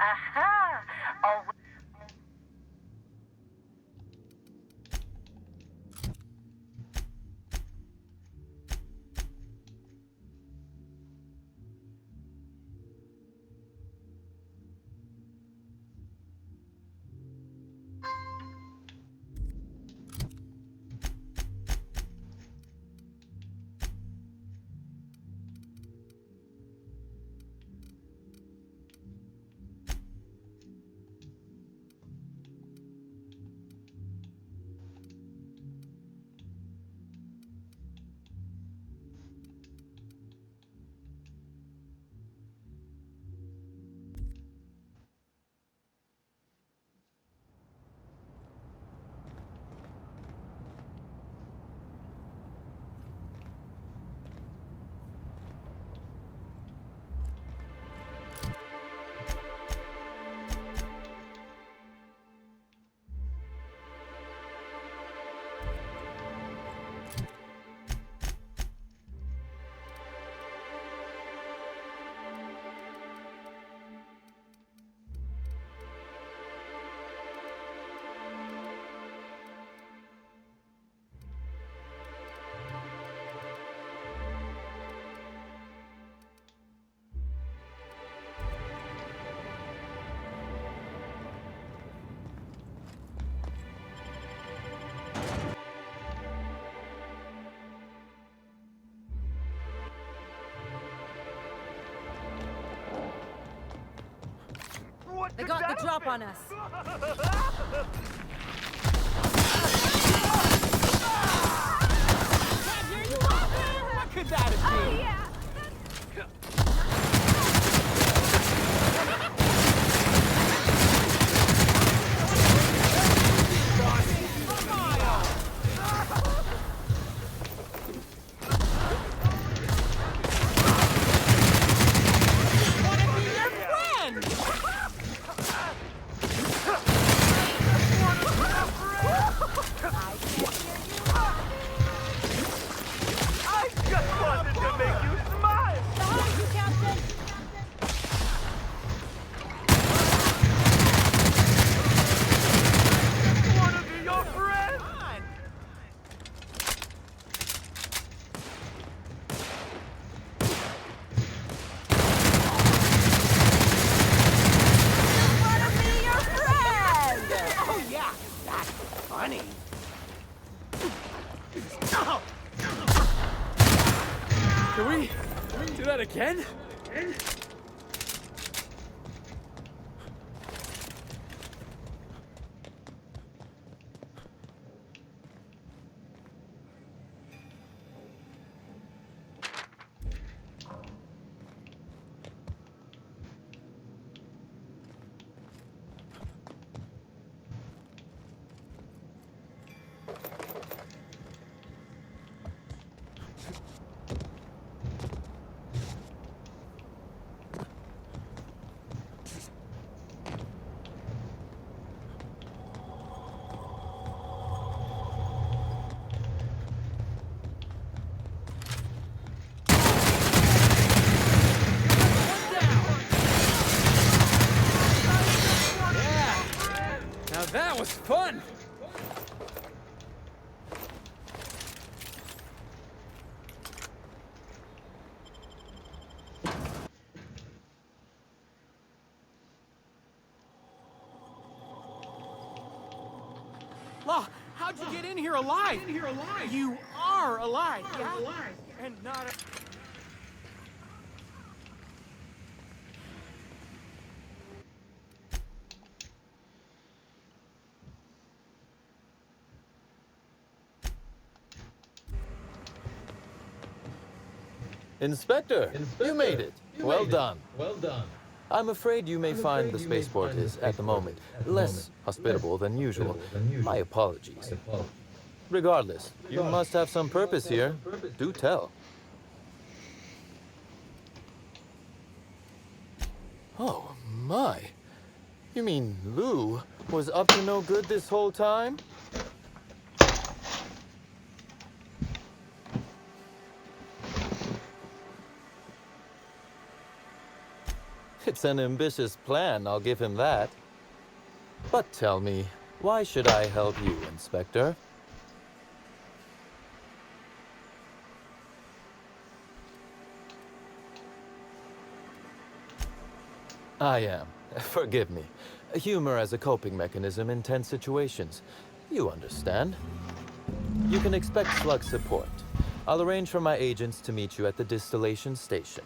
Aha! Oh, They got the drop on us. Here you are! What could that have been? Oh, yeah. Can we do that again? That was fun! Law, how'd you get in here alive? You are alive, yeah? And not a... Inspector, you made it. Well done. I'm afraid you may find the spaceport is, at the moment, less hospitable than usual. My apologies. Regardless, you must have some purpose here. Do tell. Oh, my. You mean Lou was up to no good this whole time? It's an ambitious plan, I'll give him that. But tell me, why should I help you, Inspector? I am. Forgive me. Humor as a coping mechanism in tense situations. You understand. You can expect Slug support. I'll arrange for my agents to meet you at the distillation station.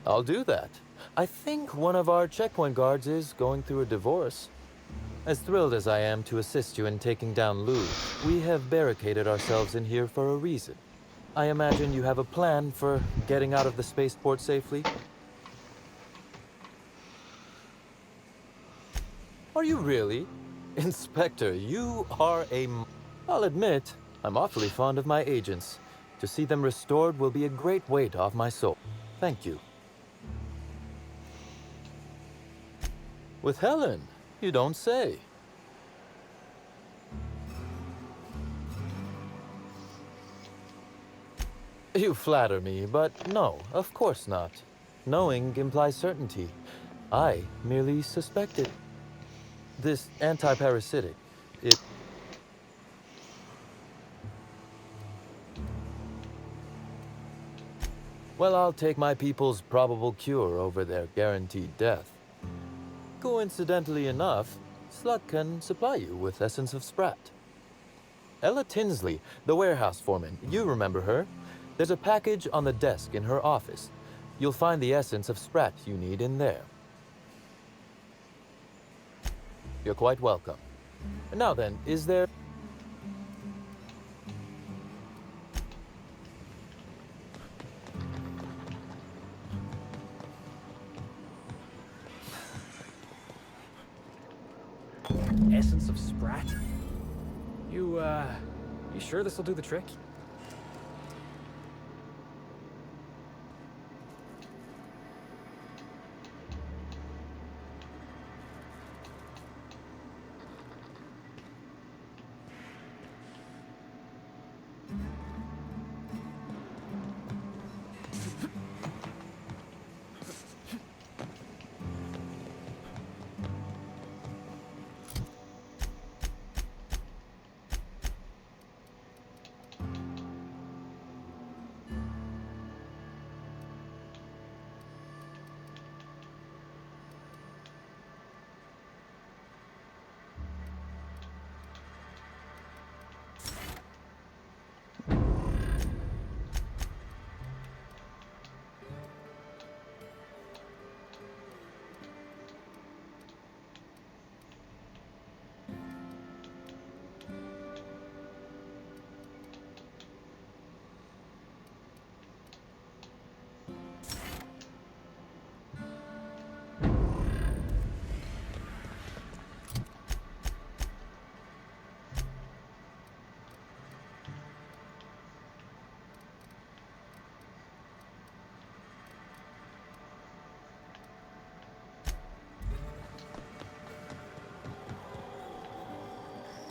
I'll do that. I think one of our checkpoint guards is going through a divorce. As thrilled as I am to assist you in taking down Lou, we have barricaded ourselves in here for a reason. I imagine you have a plan for getting out of the spaceport safely? Are you really? Inspector, you are I'll admit, I'm awfully fond of my agents. To see them restored will be a great weight off my soul. Thank you. With Helen? You don't say. You flatter me, but no, of course not. Knowing implies certainty. I merely suspected. This anti-parasitic, it... Well, I'll take my people's probable cure over their guaranteed death. Coincidentally enough, Slug can supply you with Essence of Sprat. Ella Tinsley, the warehouse foreman, you remember her? There's a package on the desk in her office. You'll find the Essence of Sprat you need in there. You're quite welcome. Now then, is there... Essence of Sprat? You sure this'll do the trick?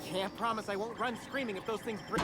Can't promise I won't run screaming if those things break.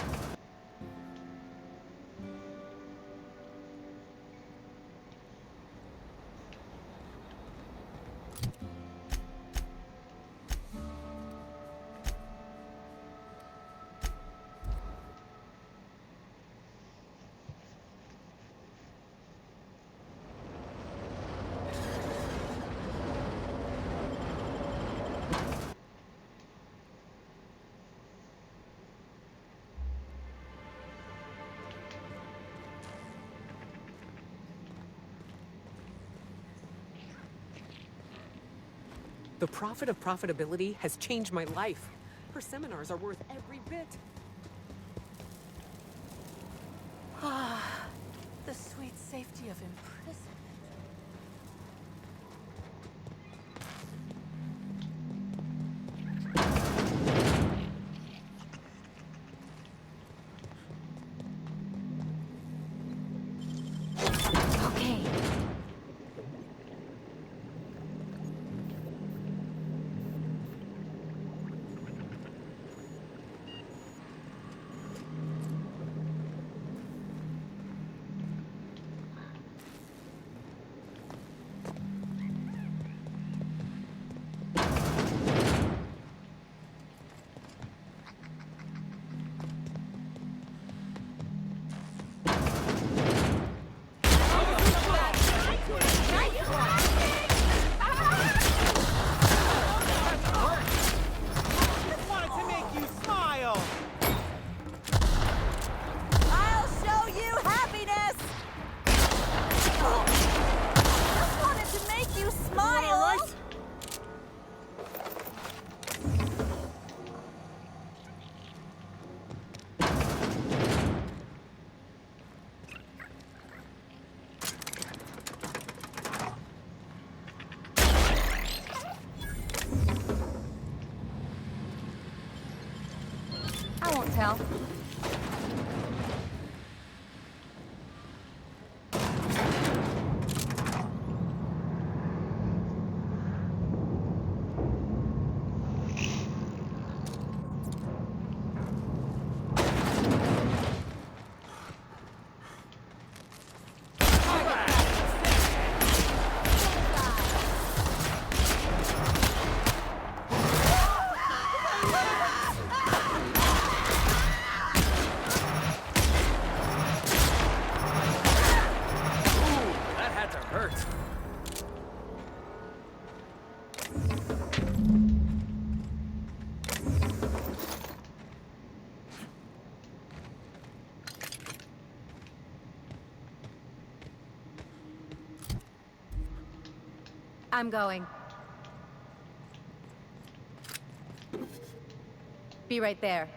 The Prophet of Profitability has changed my life. Her seminars are worth every bit. Ah, the sweet safety of imprisonment. Okay. hotel? That had to hurt. I'm going. Be right there.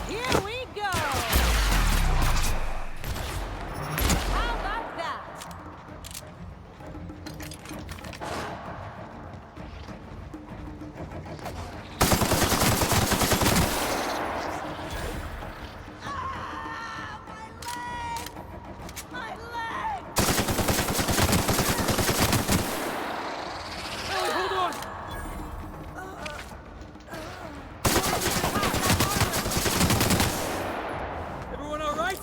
Here we go! How about that? My leg! Ellie, hold on! Everyone all right?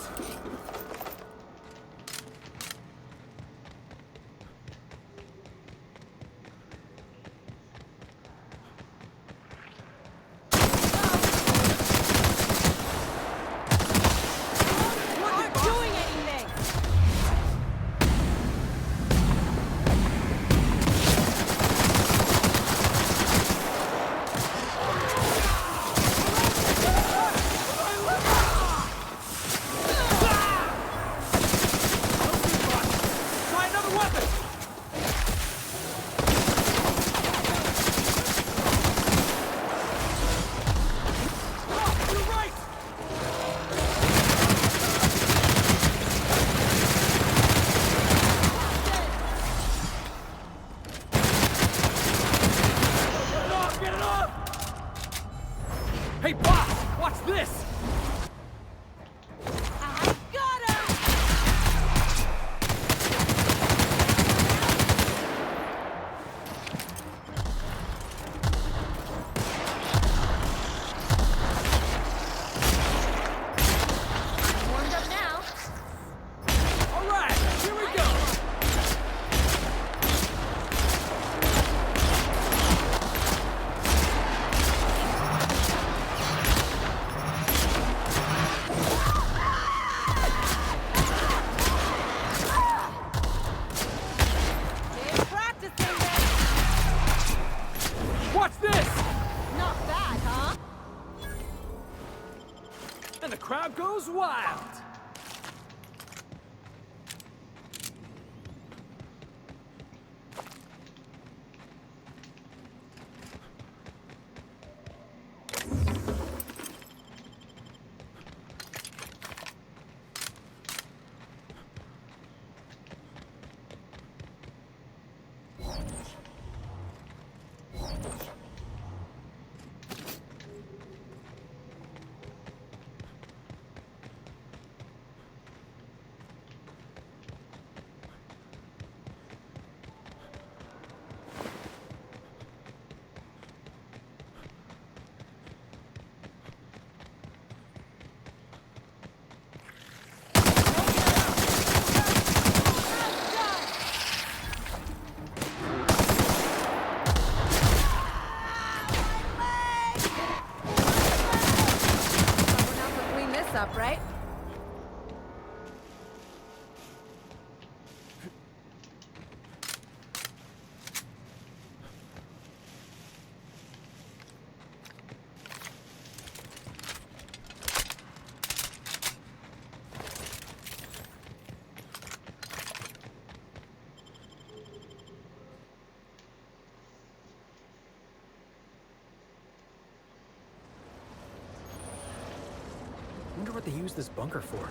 Aren't doing anything! Try another weapon! Oh, you're right! Get it off! Get it off! Hey, boss! Watch this! I got him! I'm warmed up now. All right, here we go! Been practicing this. Watch this! Not bad, huh? And the crowd goes wild! Someone else will clean this up, right? Wonder what they use this bunker for.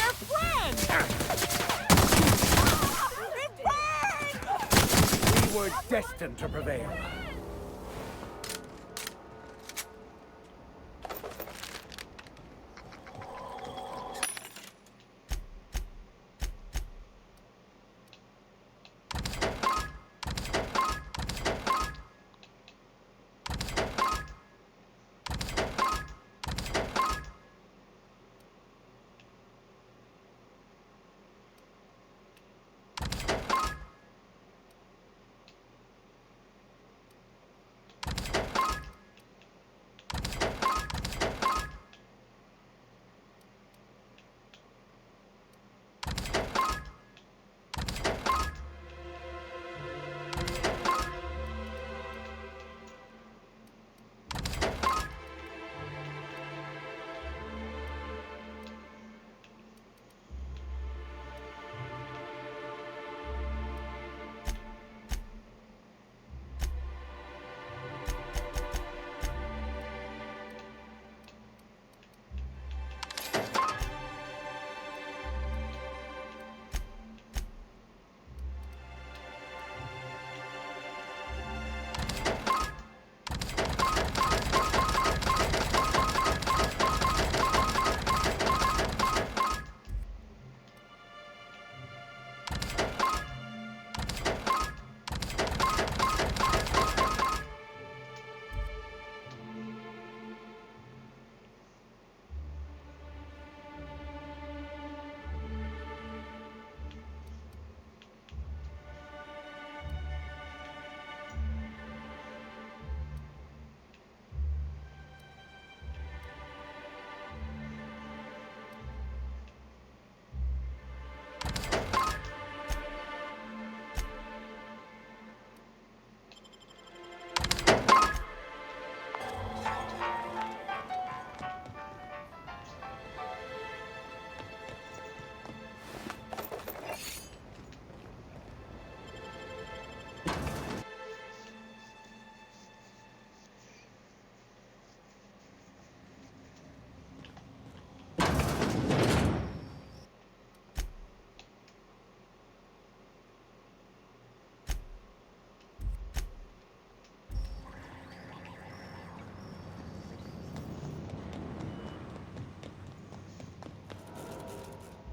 their friend! We were destined to prevail.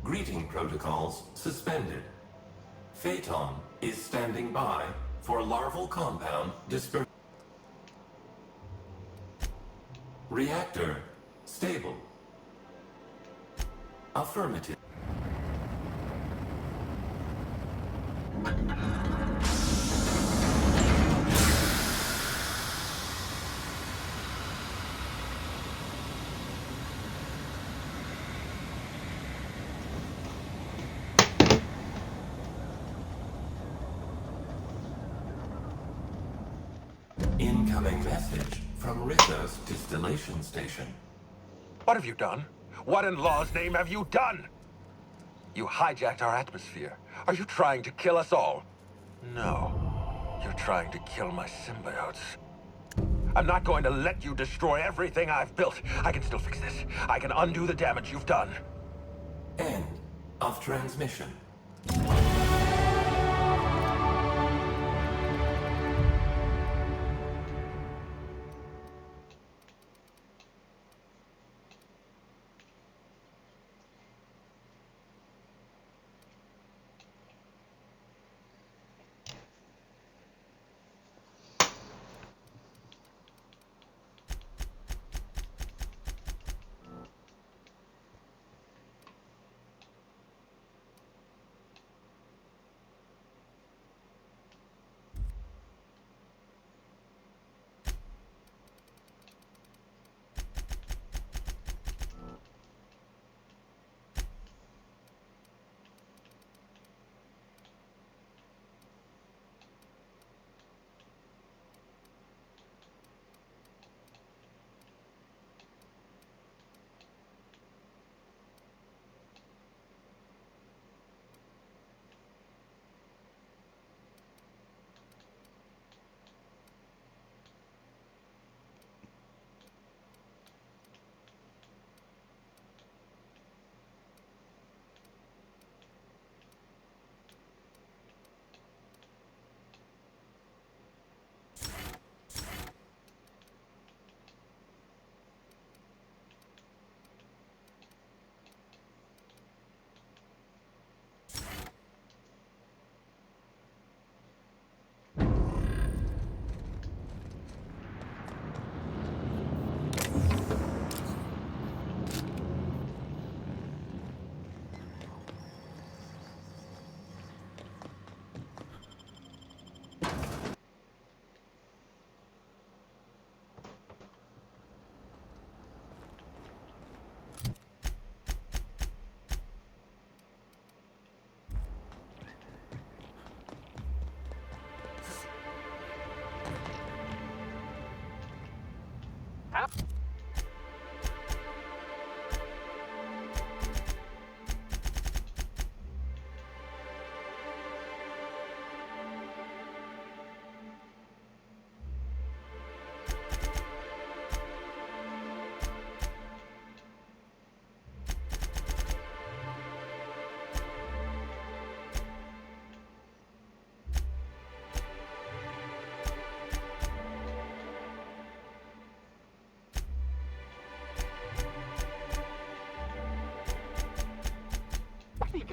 Greeting protocols suspended. Phaeton is standing by for larval compound dispersion. Reactor stable. Affirmative. Incoming message from Rizzo's distillation station. What have you done? What in law's name have you done? You hijacked our atmosphere. Are you trying to kill us all? No. You're trying to kill my symbiotes. I'm not going to let you destroy everything I've built. I can still fix this. I can undo the damage you've done. End of transmission.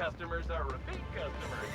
customers are repeat customers.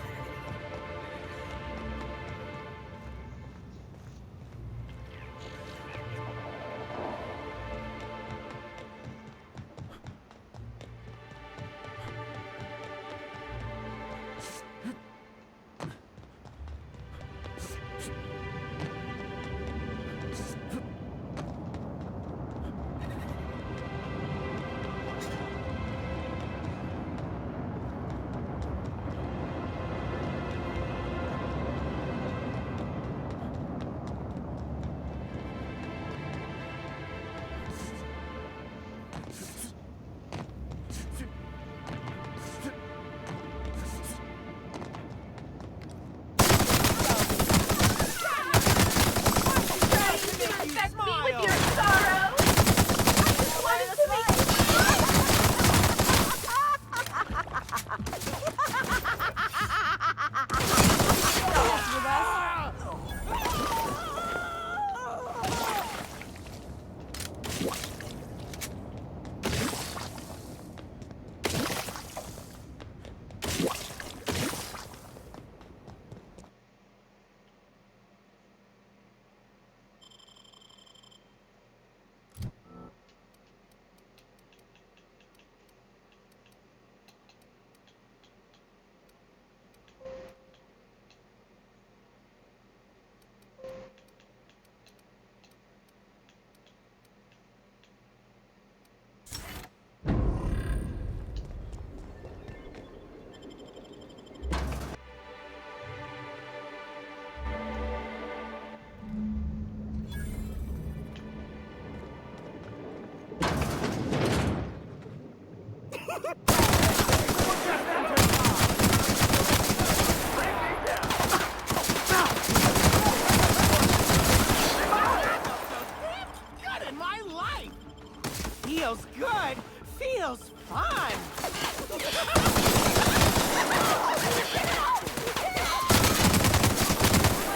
Feels good. Feels fun.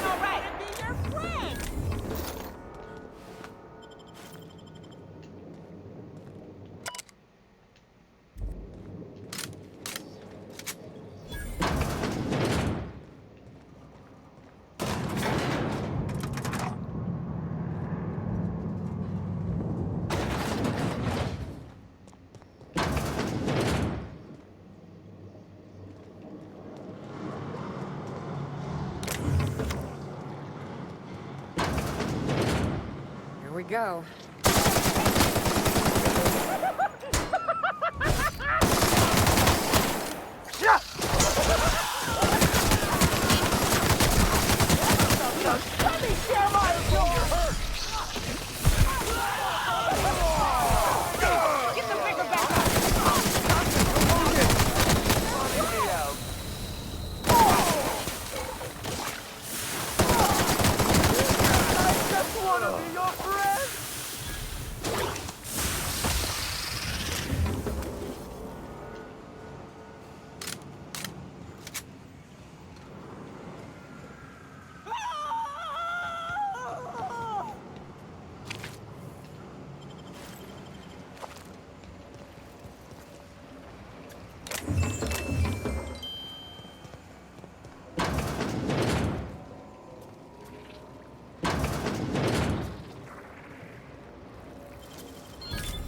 All right, and be your friend. Here we go.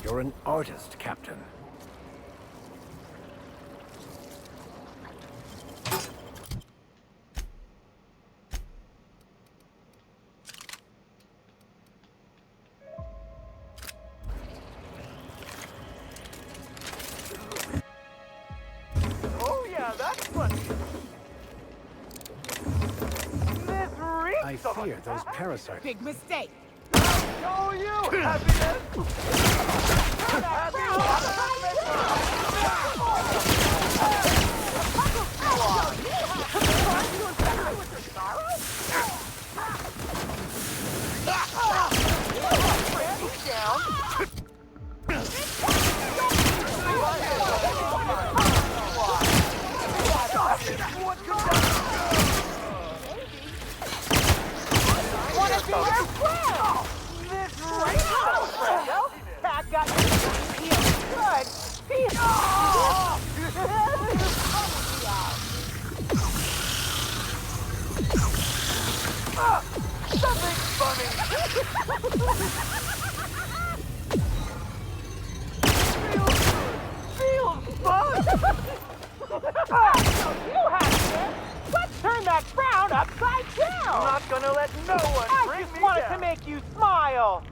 You're an artist, Captain. Oh yeah, that's funny. I fear those parasites. Big mistake. Oh, you happiness! Wanna be your friend? This right now, Fredo. Pat got you. Feels good. Feels. Something funny! Feels fun! You had it! Let's turn that frown upside down! I'm not gonna let no one bring me down! I just wanted to make you smile!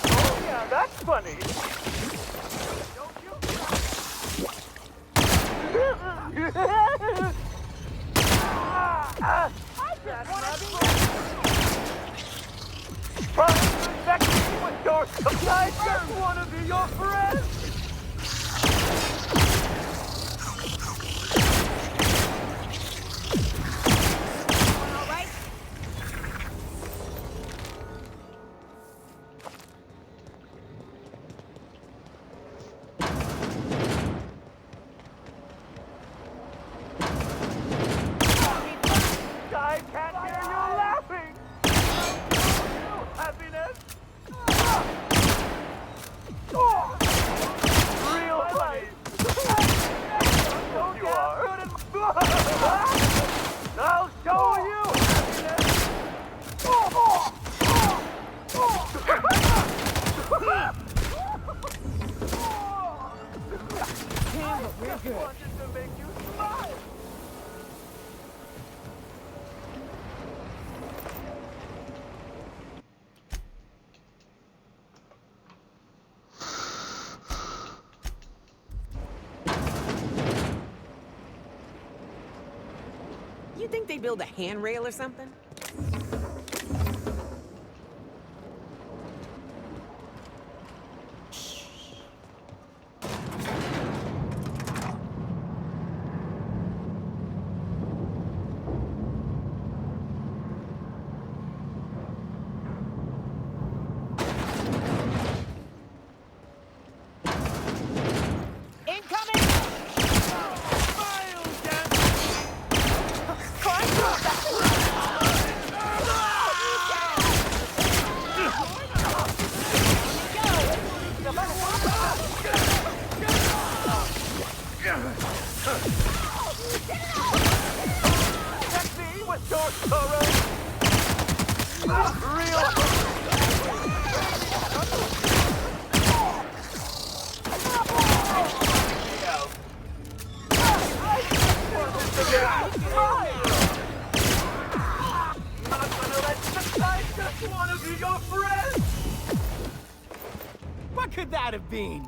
Oh yeah, that's funny! I just want to be your friend! All right? I can't hear you laughing! Happiness! Real funny! You are! I'll show you! Damn, but we're good. I wanted to make you smile! You think they build a handrail or something? What could that have been?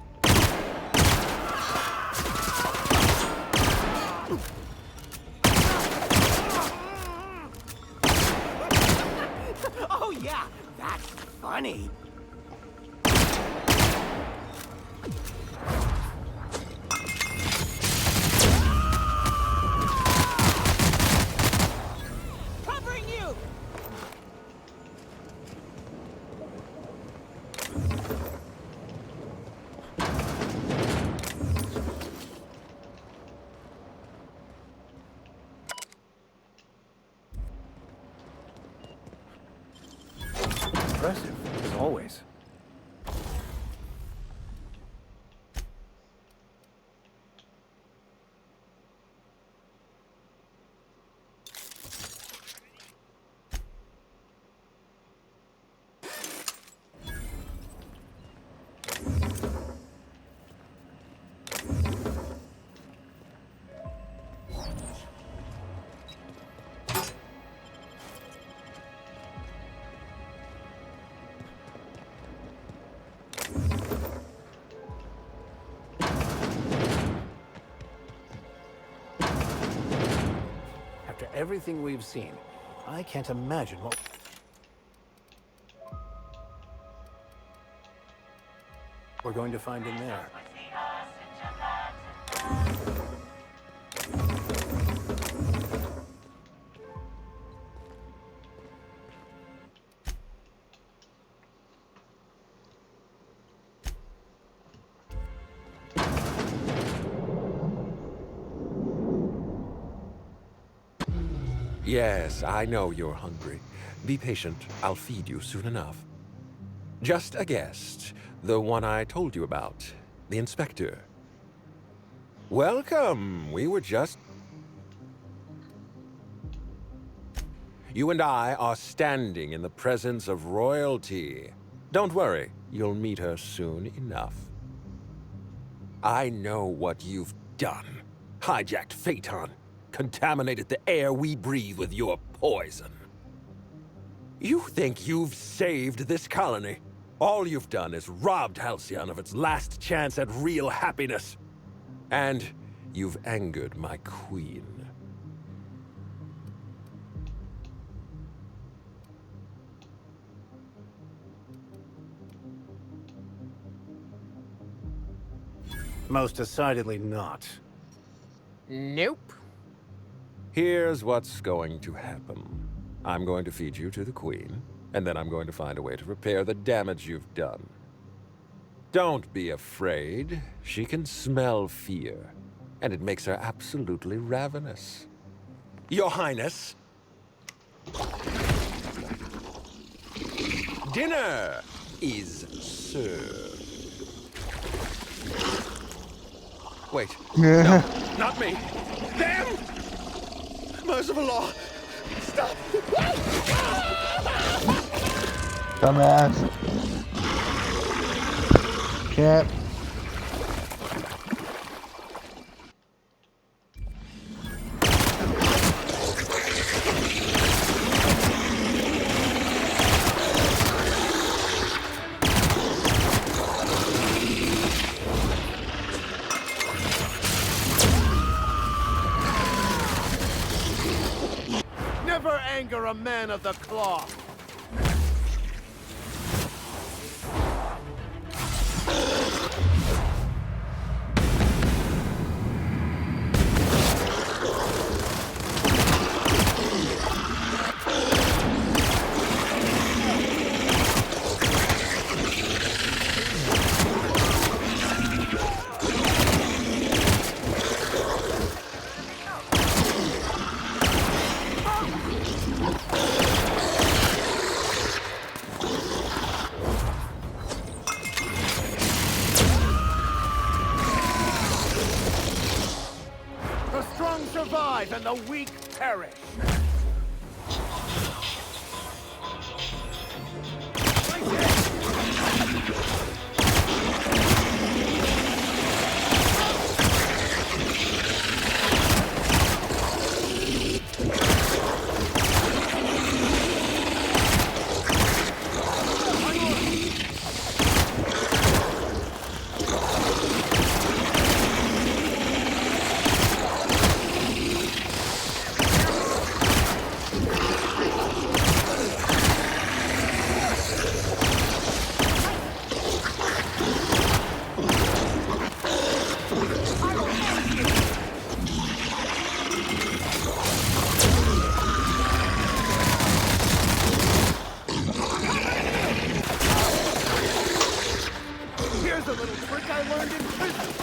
Oh yeah, that's funny. Covering you. Impressive, as always. After everything we've seen, I can't imagine what... we're going to find in there. Yes, I know you're hungry. Be patient. I'll feed you soon enough. Just a guest. The one I told you about. The inspector. Welcome. We were just... You and I are standing in the presence of royalty. Don't worry, you'll meet her soon enough. I know what you've done. Hijacked Phaeton. Contaminated the air we breathe with your poison. You think you've saved this colony? All you've done is robbed Halcyon of its last chance at real happiness. And you've angered my queen. Most decidedly not. Nope. Here's what's going to happen. I'm going to feed you to the Queen, and then I'm going to find a way to repair the damage you've done. Don't be afraid. She can smell fear, and it makes her absolutely ravenous. Your Highness! Dinner is served. Wait. No, not me. Damn! Merciful law! Stop! Dumbass. Can't. Never anger a man of the cloth. The strong survive and the weak perish. Here's a little trick I learned in prison.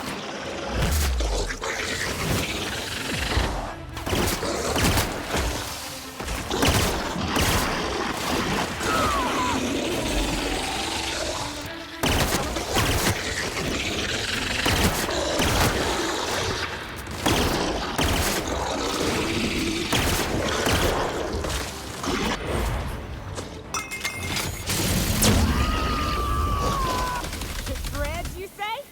Threads, you say?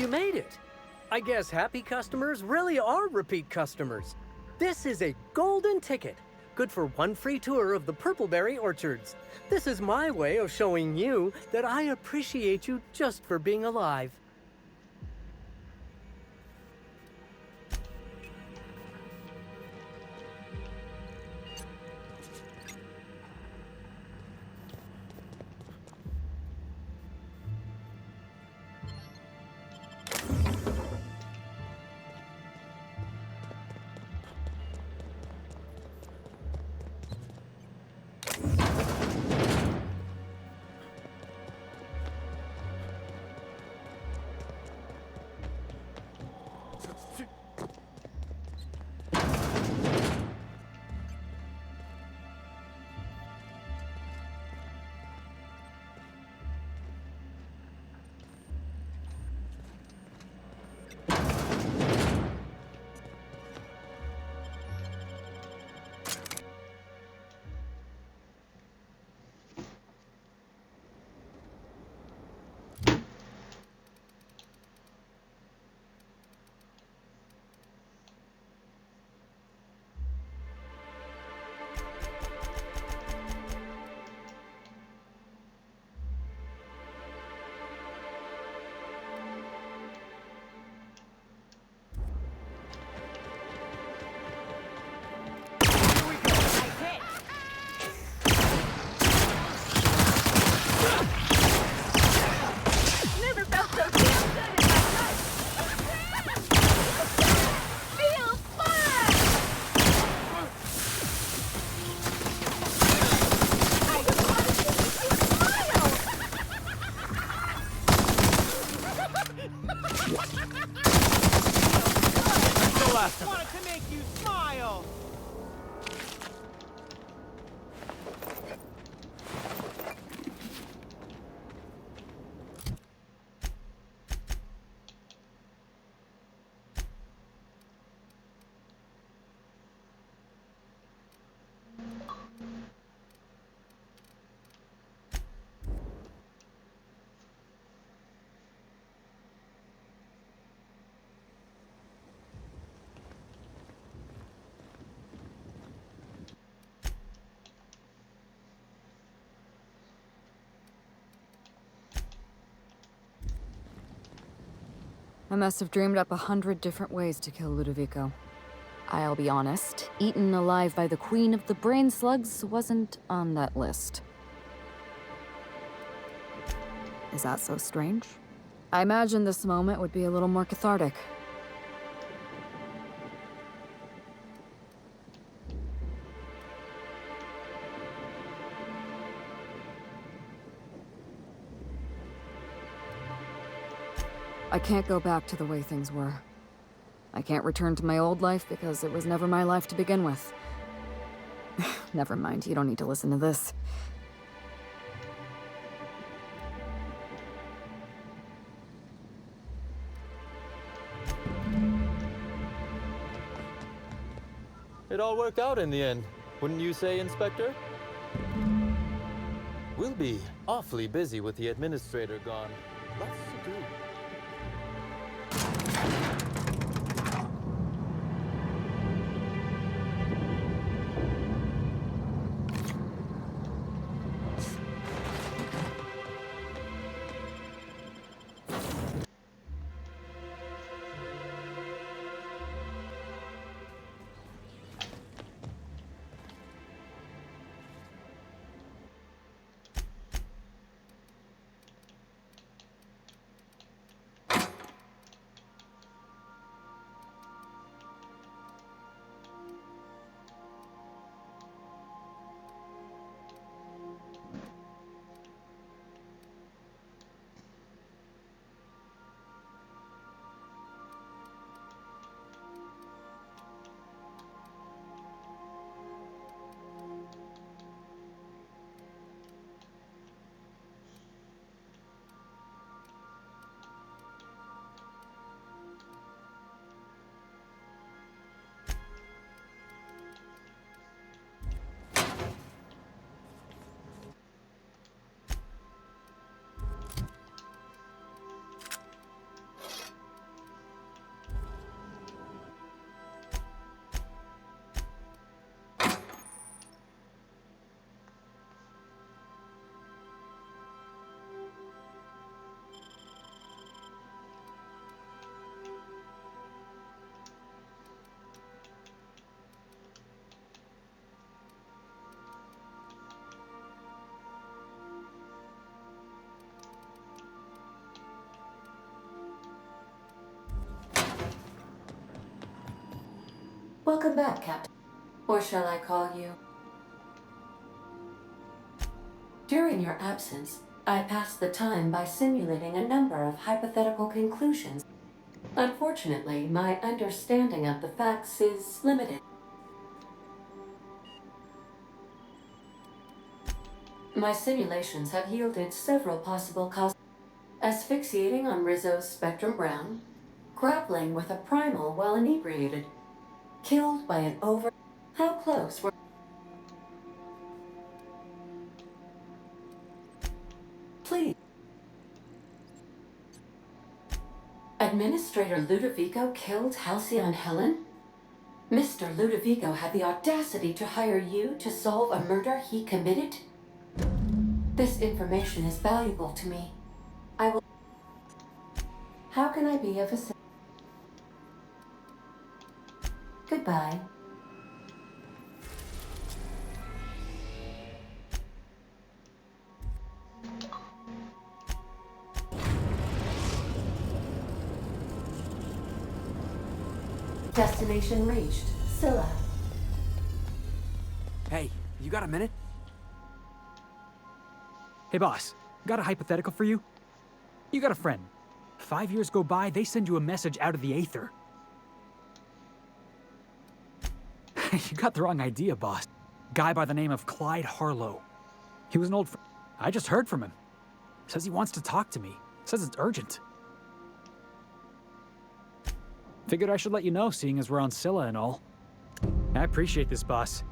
You made it. I guess happy customers really are repeat customers. This is a golden ticket. Good for one free tour of the Purpleberry Orchards. This is my way of showing you that I appreciate you just for being alive. Never felt so damn good in my life. Feels fun. I just want to see you smile. The last of wanted to make you smile. I must have dreamed up 100 different ways to kill Ludovico. I'll be honest, eaten alive by the Queen of the Brain Slugs wasn't on that list. Is that so strange? I imagine this moment would be a little more cathartic. I can't go back to the way things were. I can't return to my old life because it was never my life to begin with. Never mind, you don't need to listen to this. It all worked out in the end, wouldn't you say, Inspector? We'll be awfully busy with the administrator gone. Lots to do. Welcome back, Captain. Or shall I call you? During your absence, I passed the time by simulating a number of hypothetical conclusions. Unfortunately, my understanding of the facts is limited. My simulations have yielded several possible causes. Asphyxiating on Rizzo's Spectrum Brown, grappling with a primal while inebriated, killed by an over... How close were... Please. Administrator Ludovico killed Halcyon Helen? Mr. Ludovico had the audacity to hire you to solve a murder he committed? This information is valuable to me. I will... How can I be of assistance? Goodbye. Destination reached. Scylla. Hey, you got a minute? Hey boss, got a hypothetical for you? You got a friend. 5 years go by, they send you a message out of the aether. You got the wrong idea, boss. Guy by the name of Clyde Harlow. He was an old friend. I just heard from him. Says he wants to talk to me. Says it's urgent. Figured I should let you know, seeing as we're on Scylla and all. I appreciate this, boss.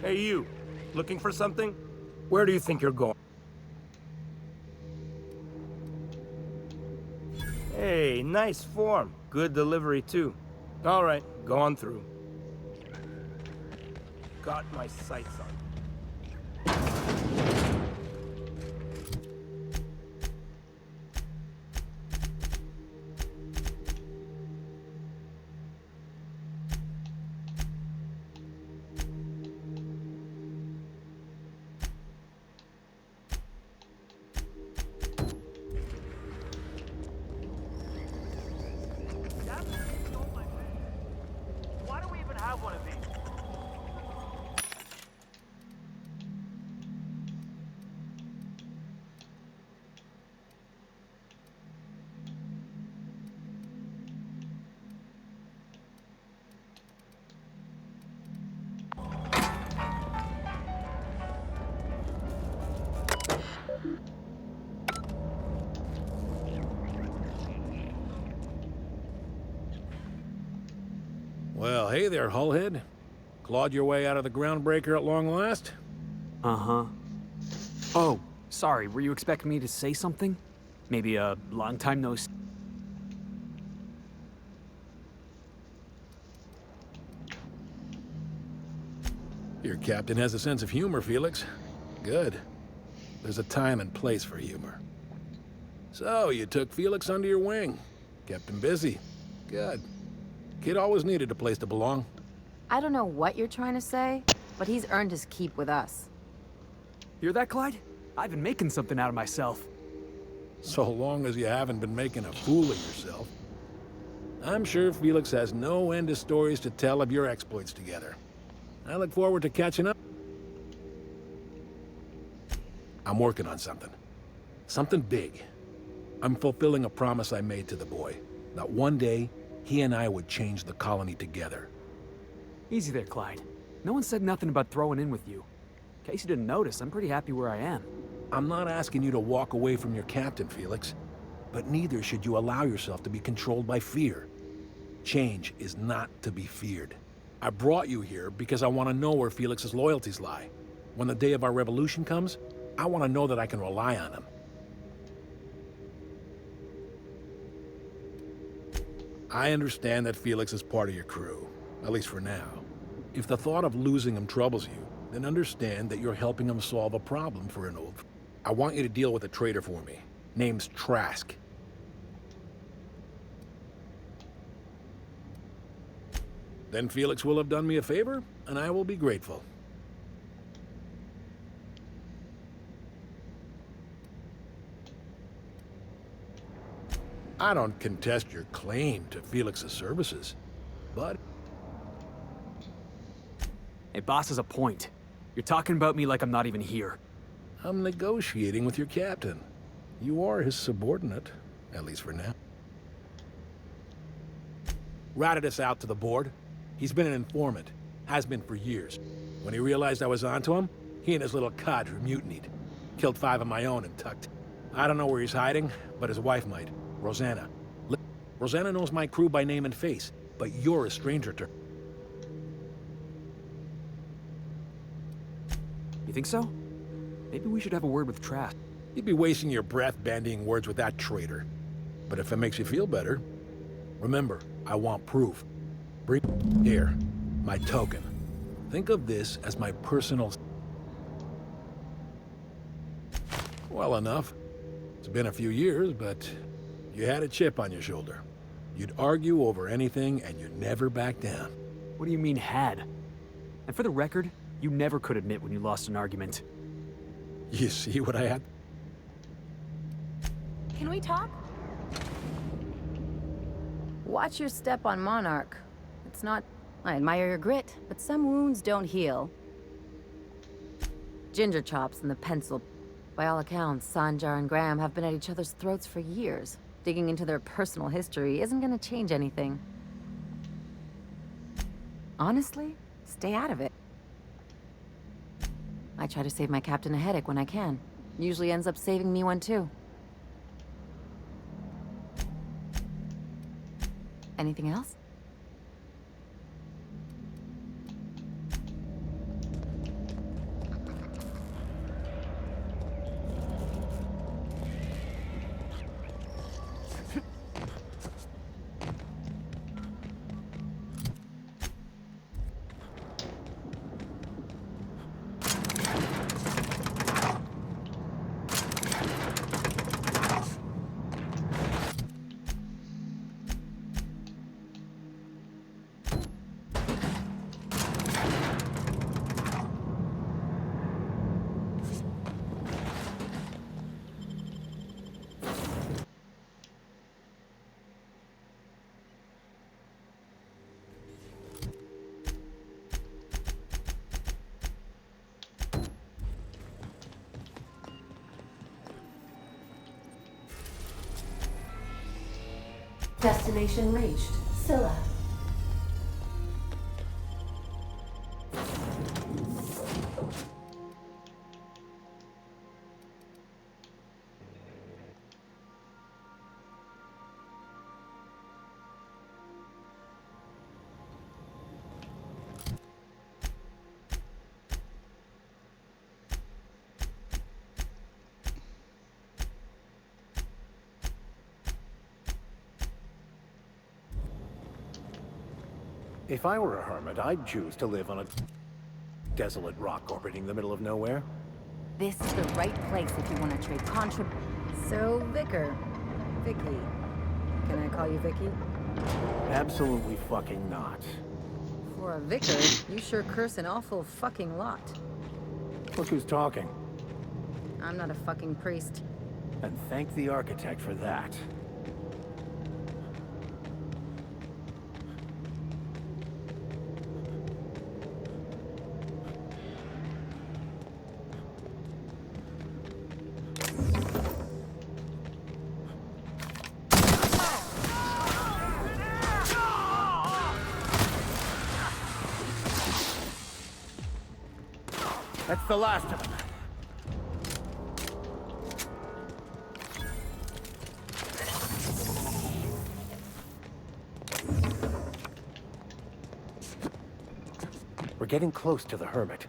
Hey, you. Looking for something? Where do you think you're going? Hey, nice form. Good delivery, too. All right, go on through. Got my sights on. Why do we even have one of these? Well, hey there, Hullhead. Clawed your way out of the Groundbreaker at long last? Uh-huh. Oh, sorry, were you expecting me to say something? Maybe a long time no see? Your captain has a sense of humor, Felix. Good. There's a time and place for humor. So, you took Felix under your wing. Kept him busy. Good. Kid always needed a place to belong. I don't know what you're trying to say, but he's earned his keep with us. Hear that, Clyde? I've been making something out of myself. So long as you haven't been making a fool of yourself. I'm sure Felix has no end of stories to tell of your exploits together. I look forward to catching up. I'm working on something. Something big. I'm fulfilling a promise I made to the boy. That one day, he and I would change the colony together. Easy there, Clyde. No one said nothing about throwing in with you. In case you didn't notice, I'm pretty happy where I am. I'm not asking you to walk away from your captain, Felix. But neither should you allow yourself to be controlled by fear. Change is not to be feared. I brought you here because I want to know where Felix's loyalties lie. When the day of our revolution comes, I want to know that I can rely on him. I understand that Felix is part of your crew, at least for now. If the thought of losing him troubles you, then understand that you're helping him solve a problem for an old... I want you to deal with a traitor for me. Name's Trask. Then Felix will have done me a favor, and I will be grateful. I don't contest your claim to Felix's services, but... Hey, boss has a point. You're talking about me like I'm not even here. I'm negotiating with your captain. You are his subordinate, at least for now. Ratted us out to the board. He's been an informant. Has been for years. When he realized I was onto him, he and his little cadre mutinied. Killed 5 of my own and tucked. I don't know where he's hiding, but his wife might. Rosanna. Rosanna knows my crew by name and face, but you're a stranger to her. You think so? Maybe we should have a word with Trask. You'd be wasting your breath bandying words with that traitor. But if it makes you feel better, remember, I want proof. Bring here, my token. Think of this as my personal... Well enough. It's been a few years, but you had a chip on your shoulder. You'd argue over anything, and you never back down. What do you mean, had? And for the record, you never could admit when you lost an argument. You see what I had? Can we talk? Watch your step on Monarch. It's not... I admire your grit, but some wounds don't heal. Ginger Chops and the pencil. By all accounts, Sanjar and Graham have been at each other's throats for years. Digging into their personal history isn't gonna change anything. Honestly, stay out of it. I try to save my captain a headache when I can. Usually ends up saving me one too. Anything else? Destination reached. Scylla. If I were a hermit, I'd choose to live on a desolate rock orbiting the middle of nowhere. This is the right place if you want to trade So, Vicar. Vicky. Can I call you Vicky? Absolutely fucking not. For a vicar, you sure curse an awful fucking lot. Look who's talking. I'm not a fucking priest. And thank the architect for that. That's the last of them. We're getting close to the Hermit.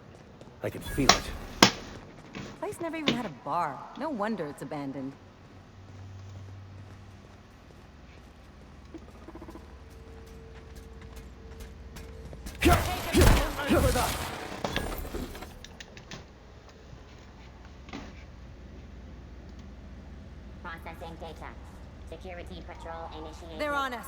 I can feel it. The place never even had a bar. No wonder it's abandoned. Processing data. Security patrol initiated. They're on us.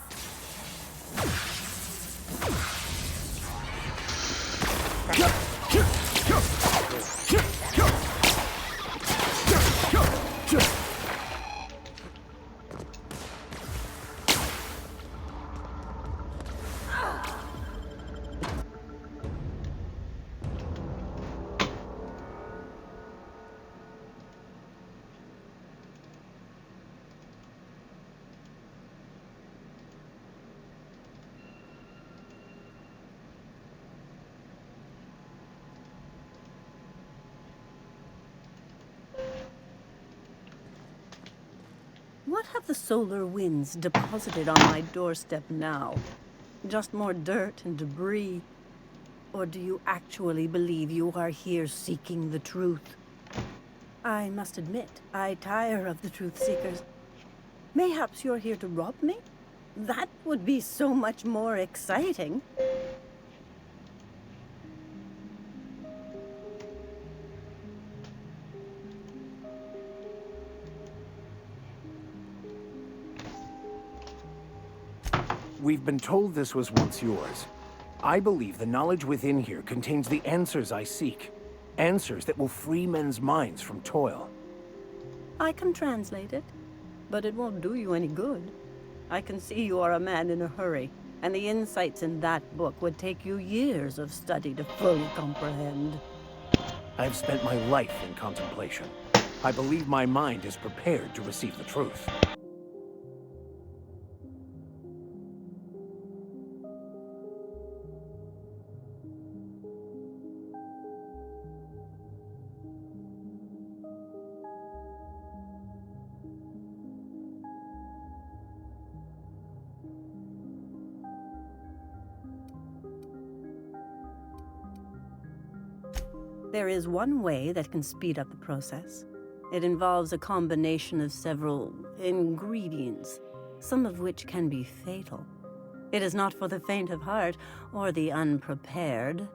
What have the solar winds deposited on my doorstep now? Just more dirt and debris? Or do you actually believe you are here seeking the truth? I must admit, I tire of the truth seekers. Mayhaps you're here to rob me? That would be so much more exciting. We've been told this was once yours. I believe the knowledge within here contains the answers I seek. Answers that will free men's minds from toil. I can translate it, but it won't do you any good. I can see you are a man in a hurry, and the insights in that book would take you years of study to fully comprehend. I've spent my life in contemplation. I believe my mind is prepared to receive the truth. There is one way that can speed up the process. It involves a combination of several ingredients, some of which can be fatal. It is not for the faint of heart or the unprepared.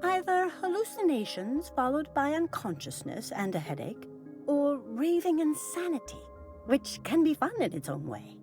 Either hallucinations followed by unconsciousness and a headache, or raving insanity, which can be fun in its own way.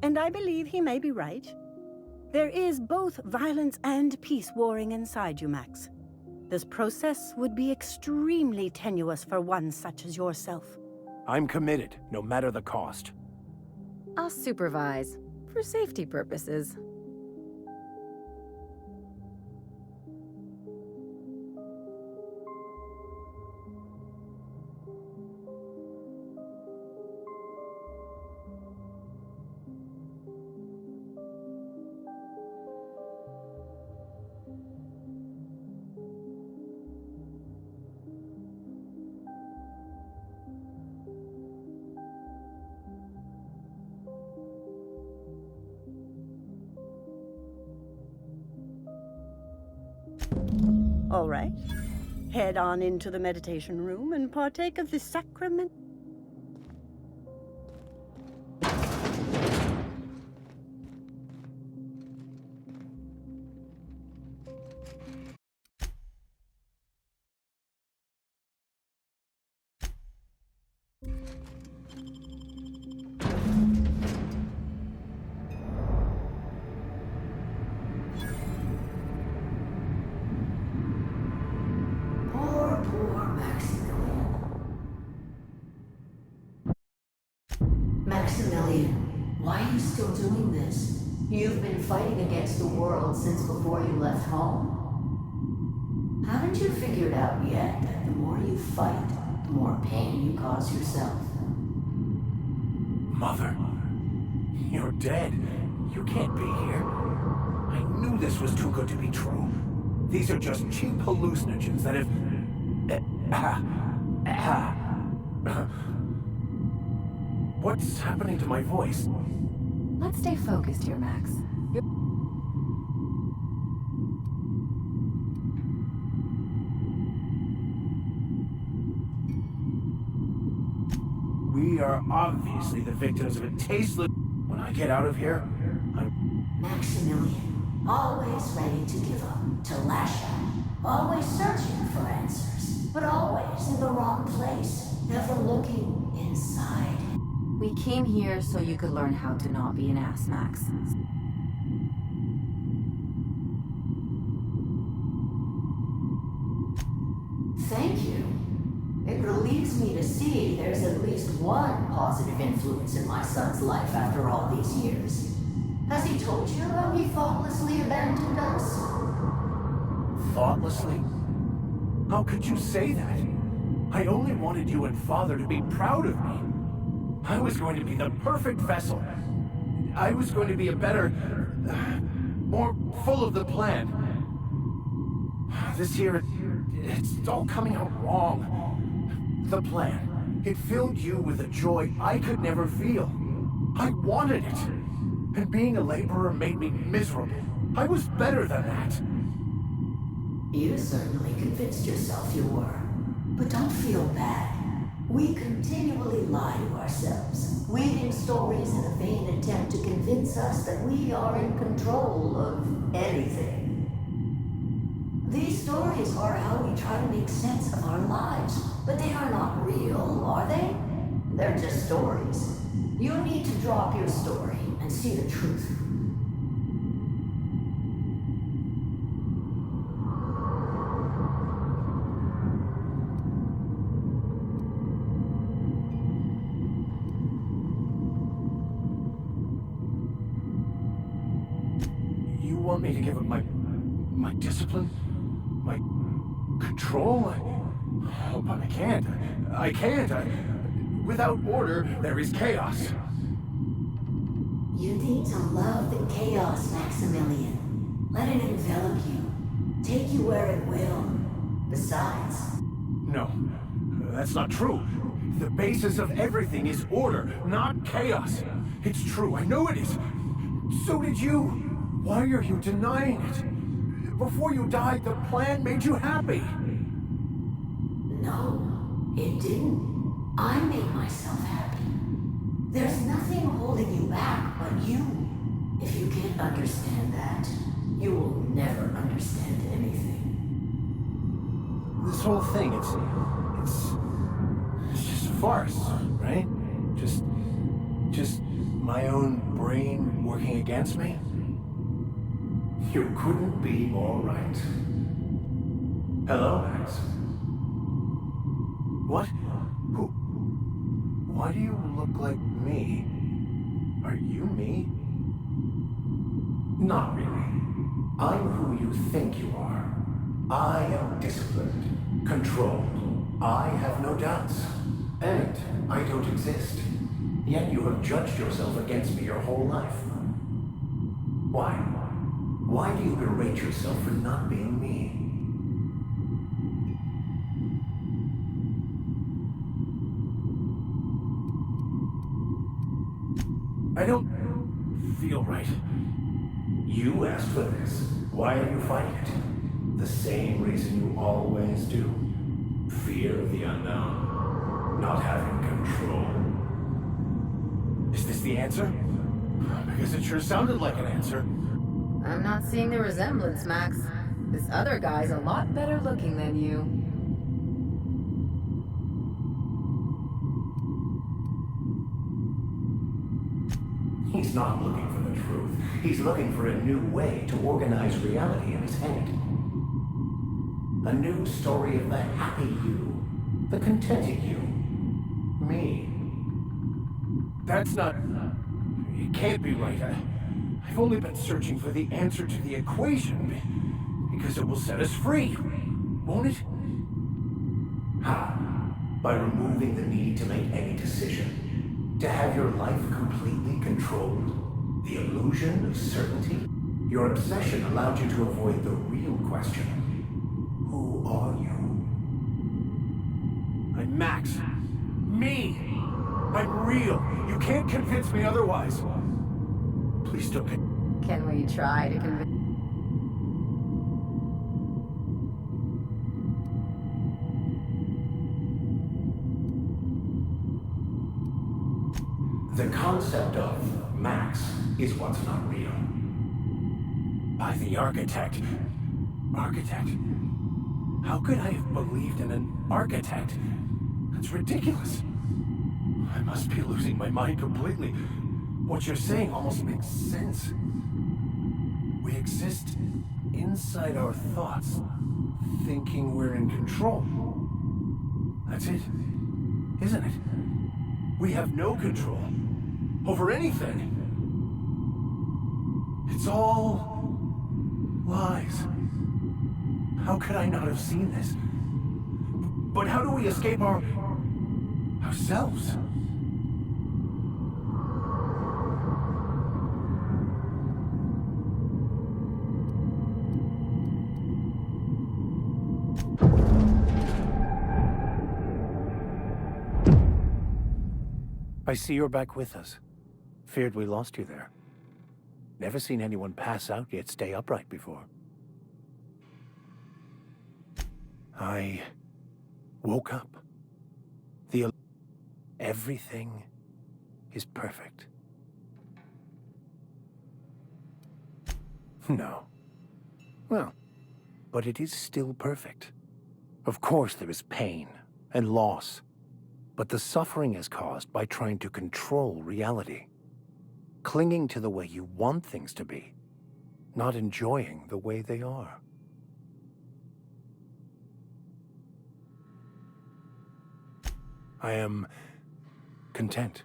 And I believe he may be right. There is both violence and peace warring inside you, Max. This process would be extremely tenuous for one such as yourself. I'm committed, no matter the cost. I'll supervise, for safety purposes. All right. Head on into the meditation room and partake of the sacrament. Poor Maximilian. Maximilian, why are you still doing this? You've been fighting against the world since before you left home. Haven't you figured out yet that the more you fight, the more pain you cause yourself? Mother, you're dead. You can't be here. I knew this was too good to be true. These are just cheap hallucinogens that have... What's happening to my voice? Let's stay focused here, Max. We are obviously the victims of a tasteless... When I get out of here, Maximilian, always ready to give up, to lash out, always searching for answers, but always in the wrong place, never looking inside. We came here so you could learn how to not be an ass, Max. Thank you. It relieves me to see there's at least one positive influence in my son's life after all these years. Has he told you how he thoughtlessly abandoned us? thoughtlessly? How could you say that? I only wanted you and Father to be proud of me. I was going to be the perfect vessel. I was going to be a better... more full of the plan. This year, it's all coming out wrong. The plan. It filled you with a joy I could never feel. I wanted it. And being a laborer made me miserable. I was better than that. You certainly convinced yourself you were. But don't feel bad. We continually lie to ourselves, weaving stories in a vain attempt to convince us that we are in control of anything. These stories are how we try to make sense of our lives, but they are not real, are they? They're just stories. You need to drop your story and see the truth. You want me to give up my discipline? My control? Oh, but I can't. I can't. Without order, there is chaos. You need to love the chaos, Maximilian. Let it envelop you. Take you where it will. Besides... No, that's not true. The basis of everything is order, not chaos. It's true, I know it is. So did you. Why are you denying it? Before you died, the plan made you happy. No, it didn't. I made myself happy. There's nothing holding you back but you. If you can't understand that, you will never understand anything. This whole thing, it's just a farce, right? Just my own brain working against me? You couldn't be more right. Hello, Max. What? Who? Why do you look like me? Are you me? Not really. I'm who you think you are. I am disciplined, controlled. I have no doubts. And I don't exist. Yet you have judged yourself against me your whole life. Why? Why do you berate yourself for not being me? I don't feel right. You asked for this. Why are you fighting it? The same reason you always do. Fear of the unknown. Not having control. Is this the answer? Because it sure sounded like an answer. I'm not seeing the resemblance, Max. This other guy's a lot better looking than you. He's not looking for the truth. He's looking for a new way to organize reality in his head. A new story of the happy you, the contented you, me. That's not... It can't be right. I've only been searching for the answer to the equation because it will set us free, won't it? How? By removing the need to make any decision. To have your life completely controlled. The illusion of certainty. Your obsession allowed you to avoid the real question. Who are you? I'm Max. Me! I'm real. You can't convince me otherwise. Please don't get... Can we try to convince... The concept of Max is what's not real. By the architect. Architect? How could I have believed in an architect? That's ridiculous. I must be losing my mind completely. What you're saying almost makes sense. We exist inside our thoughts, thinking we're in control. That's it, isn't it? We have no control over anything. It's all lies. How could I not have seen this? But how do we escape ourselves? I see you're back with us. Feared we lost you there. Never seen anyone pass out yet stay upright before. I woke up. Everything is perfect. No. Well, but it is still perfect. Of course there is pain and loss, but the suffering is caused by trying to control reality. Clinging to the way you want things to be, not enjoying the way they are. I am content.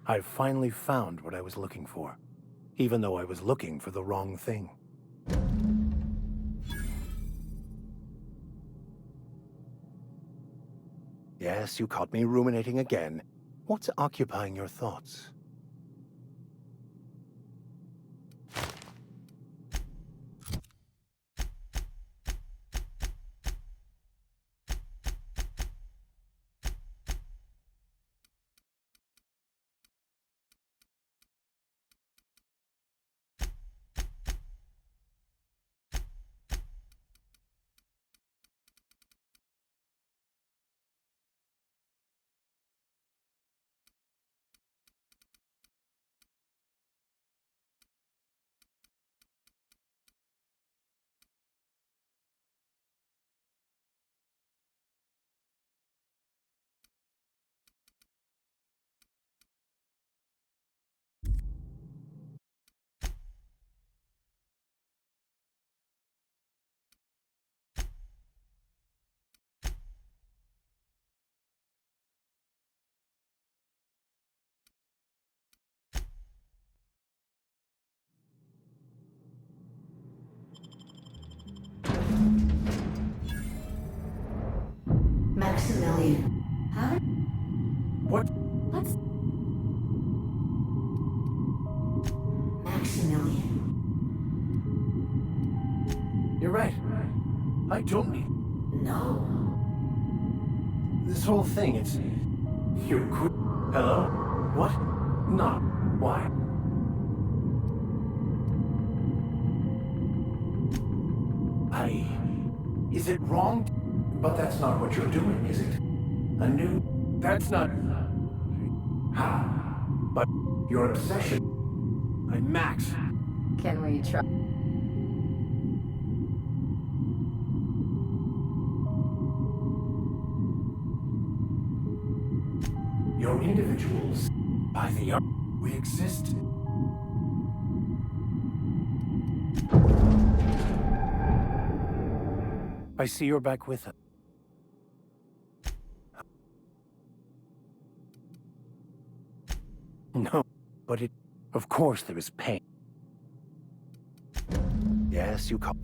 I've finally found what I was looking for, even though I was looking for the wrong thing. Yes, you caught me ruminating again. What's occupying your thoughts? Maximilian. How? What? Let's... Maximilian. You're right. I don't need... No. This whole thing, it's... You quit. Hello? What? Not. Why? I Is it wrong? But that's not what you're doing, is it? A new... That's not... How? But your obsession... Max. Can we try? You're individuals. By the arc, we exist. I see you're back with us. No, but it... Of course there is pain. Yes, you call...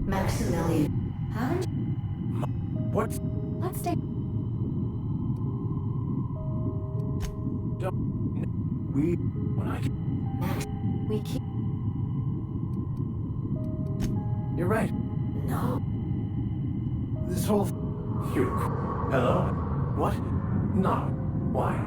Maximilian, haven't you? What? Let's stay. We... When I... Max, we keep... You're right. No. This whole... You... Hello? What? No. Why?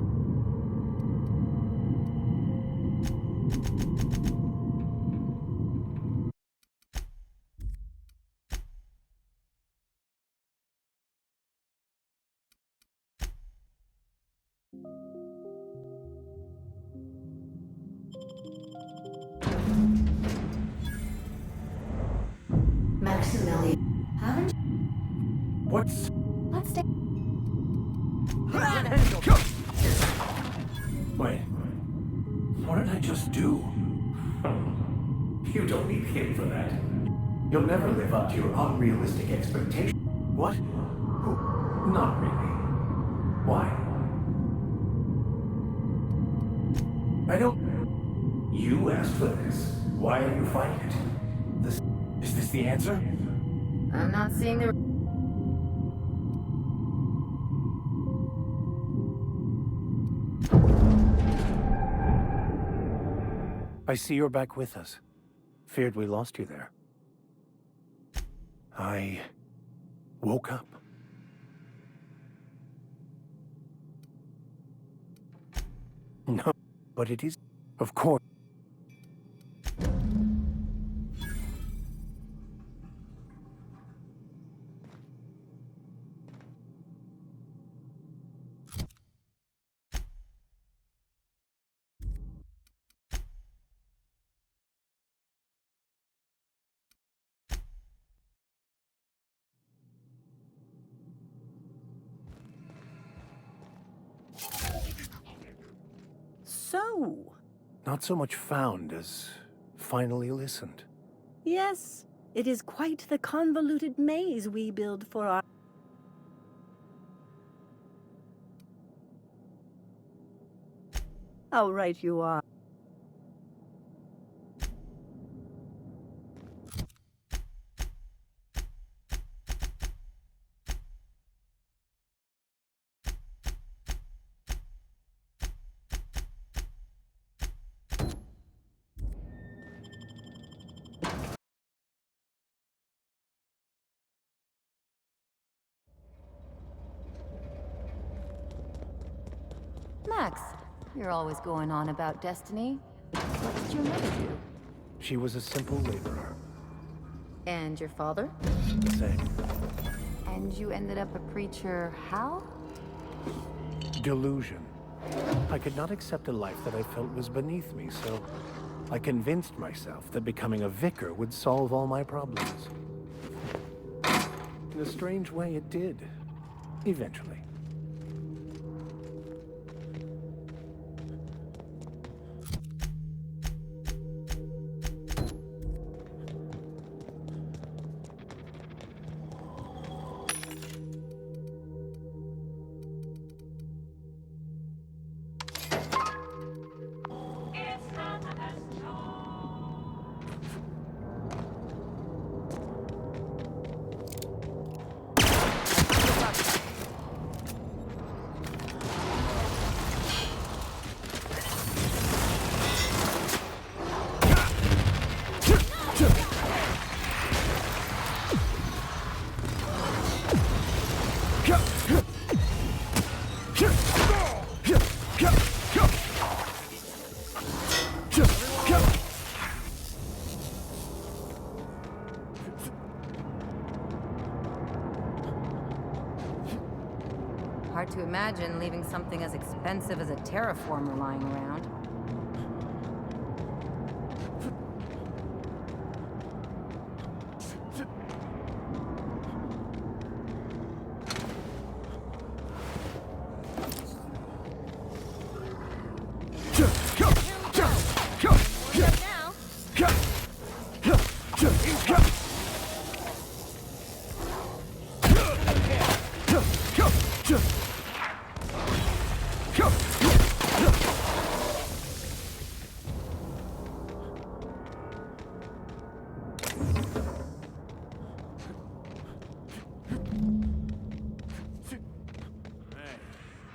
Maximilian, haven't you? What's... Let's stay. Wait. What did I just do? You don't need him for that. You'll never live up to your unrealistic expectations. What? Oh, not really. Why? I don't... You asked for this. Why are you fighting it? This... Is this the answer? I'm not seeing the... I see you're back with us. Feared we lost you there. I... woke up. No, but it is... Of course. So, Not so much found as finally listened. yes, it is quite the convoluted maze we build for our... How right you are. Max, you're always going on about destiny. What did your mother do? She was a simple laborer. And your father? The same. And you ended up a preacher how? Delusion. I could not accept a life that I felt was beneath me, so I convinced myself that becoming a vicar would solve all my problems. In a strange way, it did. Eventually. Hard to imagine leaving something as expensive as a terraformer lying around.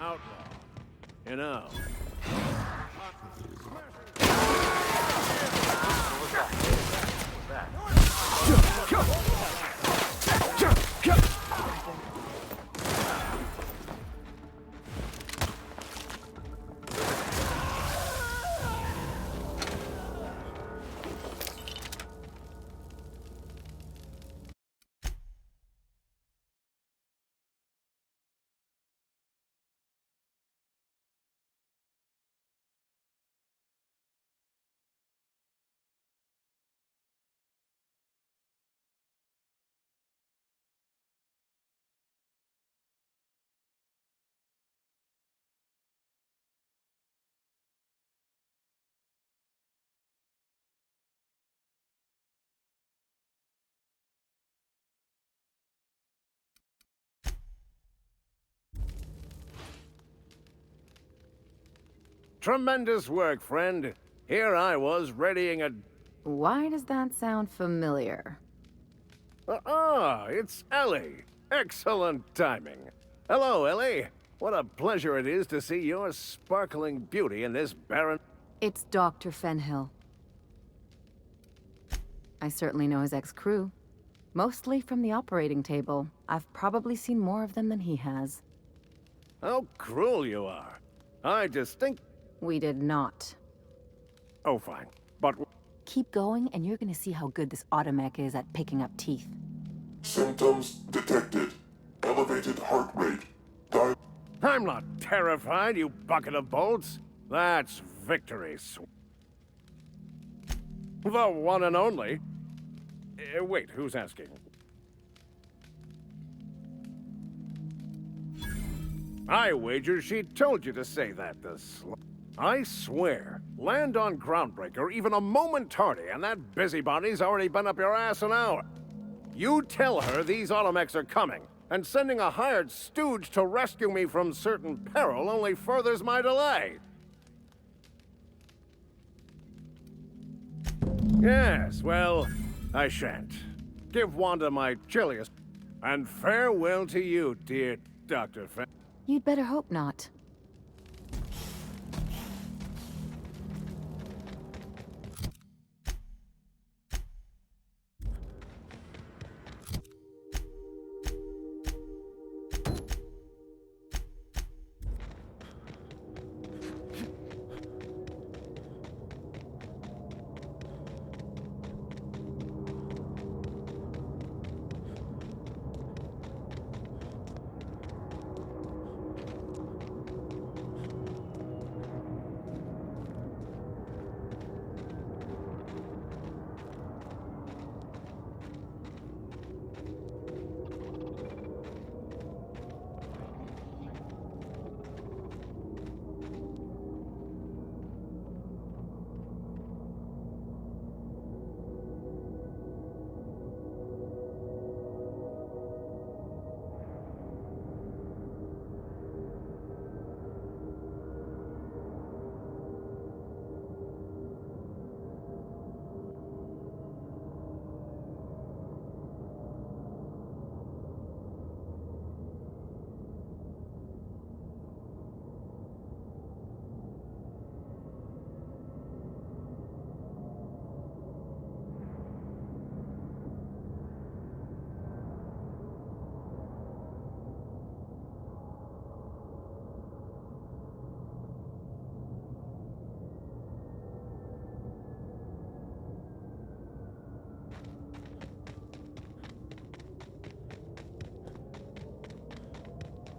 Outlaw. You know. Tremendous work, friend. Here I was readying a... Why does that sound familiar? It's Ellie. Excellent timing. Hello, Ellie. What a pleasure it is to see your sparkling beauty in this barren... It's Dr. Fenhill. I certainly know his ex-crew. Mostly from the operating table. I've probably seen more of them than he has. How cruel you are. I distinct... We did not. Oh, fine. But... Keep going, and you're gonna see how good this automech is at picking up teeth. Symptoms detected. Elevated heart rate. I'm not terrified, you bucket of bolts. That's victory. The one and only. Wait, who's asking? I wager she told you to say that, the I swear, land on Groundbreaker even a moment tardy, and that busybody's already been up your ass an hour. You tell her these automechs are coming, and sending a hired stooge to rescue me from certain peril only furthers my delay. Yes, well, I shan't. Give Wanda my chilliest, and farewell to you, dear Dr. You'd better hope not.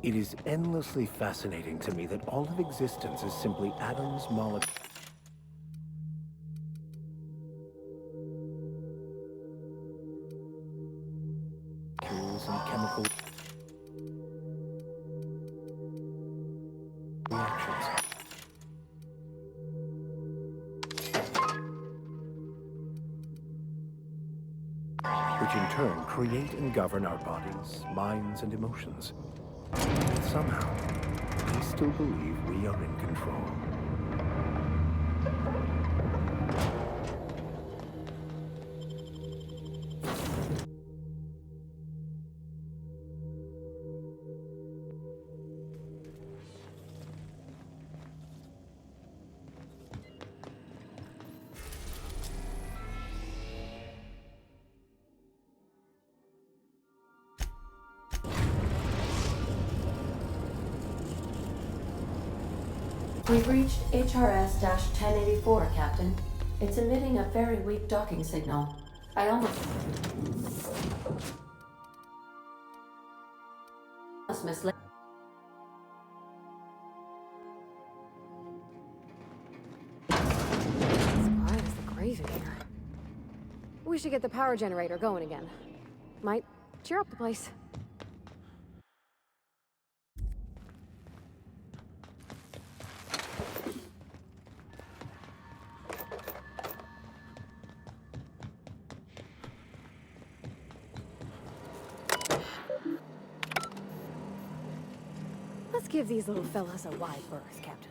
It is endlessly fascinating to me that all of existence is simply atoms, molecules, and chemical reactions. Which in turn create and govern our bodies, minds, and emotions. But somehow, we still believe we are in control. We've reached HRS-1084, Captain. It's emitting a very weak docking signal. I almost misled. As quiet as the grave in here. We should get the power generator going again. Might cheer up the place. Let's give these little fellas a wide berth, Captain.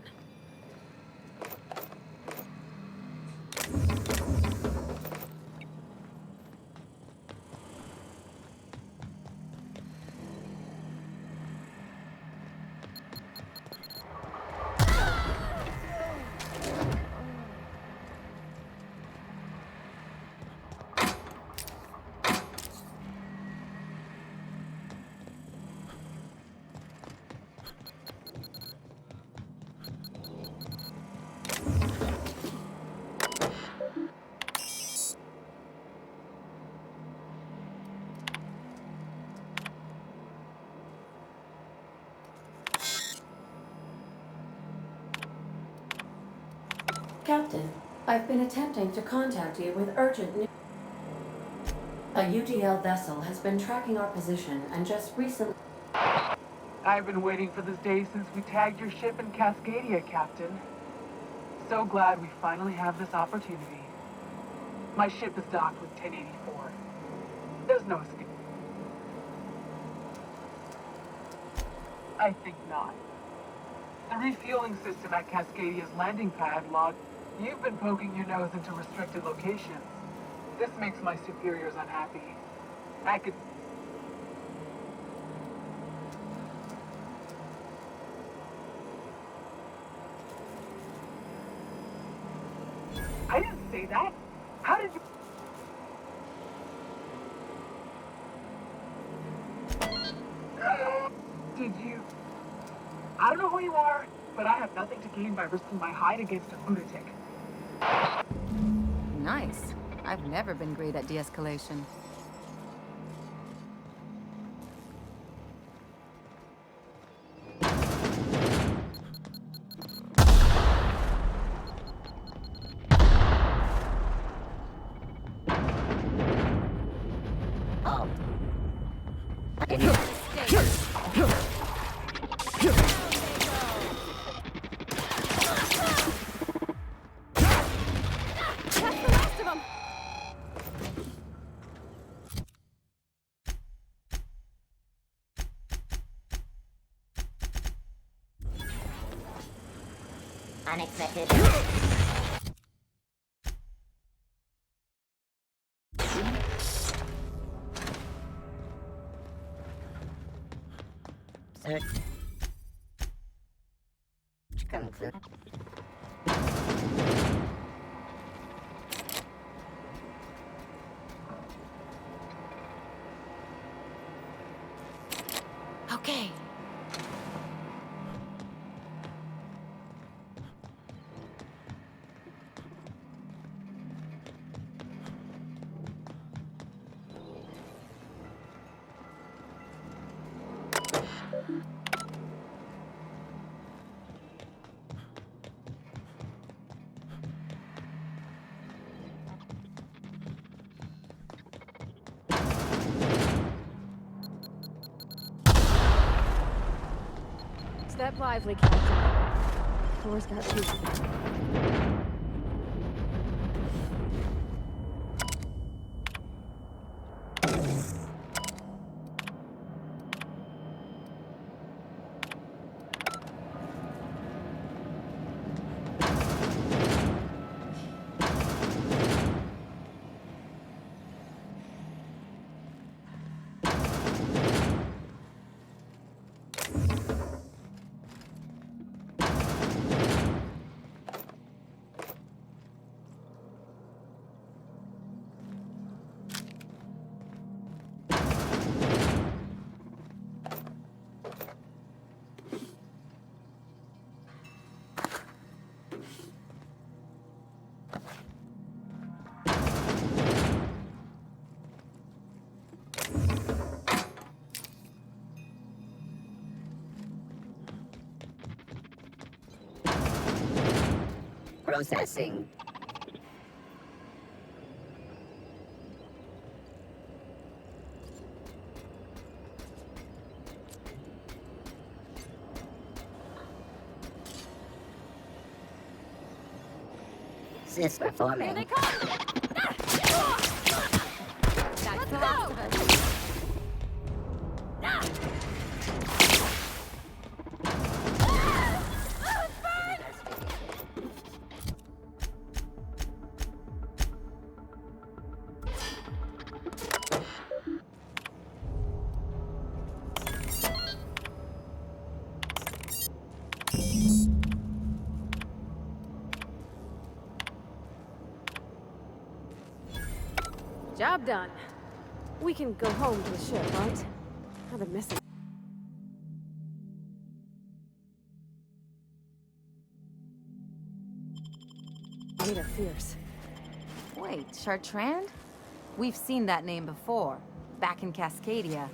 Captain, I've been attempting to contact you with urgent news. A UDL vessel has been tracking our position and just recently... I've been waiting for this day since we tagged your ship in Cascadia, Captain. So glad we finally have this opportunity. My ship is docked with 1084. There's no escape. I think not. The refueling system at Cascadia's landing pad logged. You've been poking your nose into restricted locations. This makes my superiors unhappy. I could... I didn't say that. How did you... Did you... I don't know who you are, but I have nothing to gain by risking my hide against a lunatic. Nice. I've never been great at de-escalation. Unexpected. Okay. Step lively, Captain. Floor's got two. Processing. Sys performing. Here they come! Let's go! Job done. We can go home to the ship, right? I've been missing. Ada Fierce. Wait, Chartrand? We've seen that name before, back in Cascadia.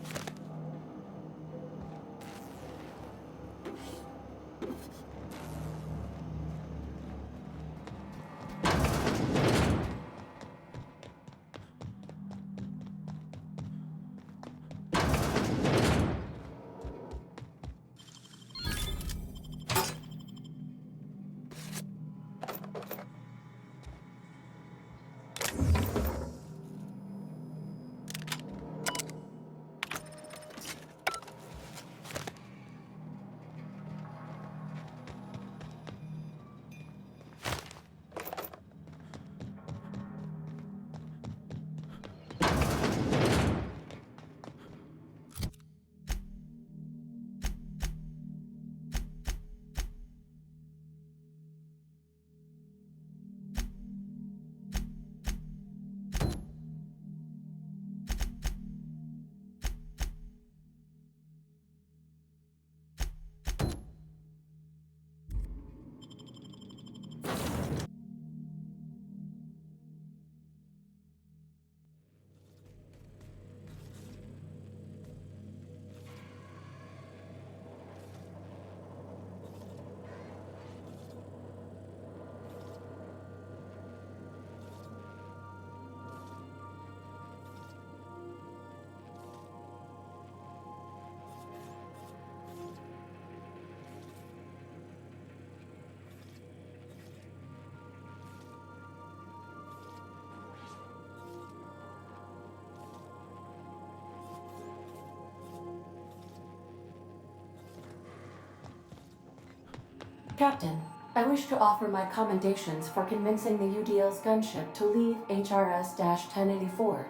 Captain, I wish to offer my commendations for convincing the UDL's gunship to leave HRS-1084.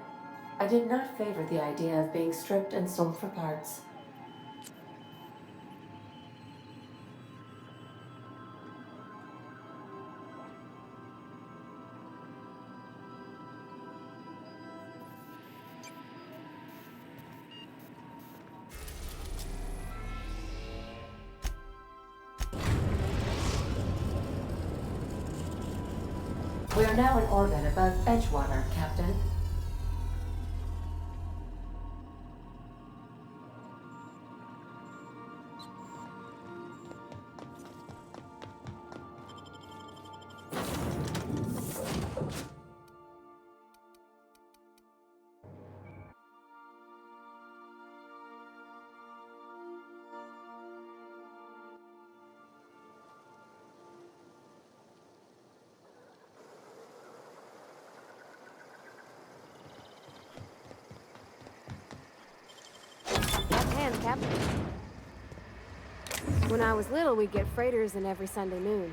I did not favor the idea of being stripped and sold for parts. We are now in orbit above Edgewater, Captain. hands, Cap. When I was little, we'd get freighters in every Sunday noon.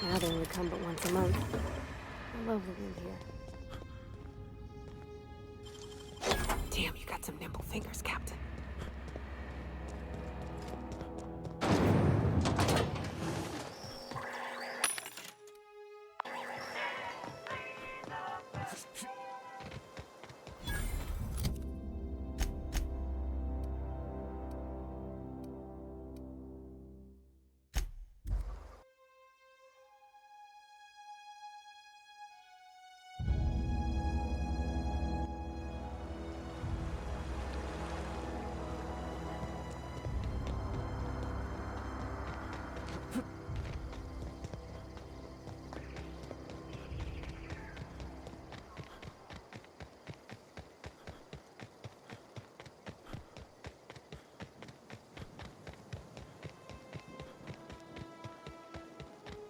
Now they only come but once a month. I love living here. Damn, you got some nimble fingers, Captain.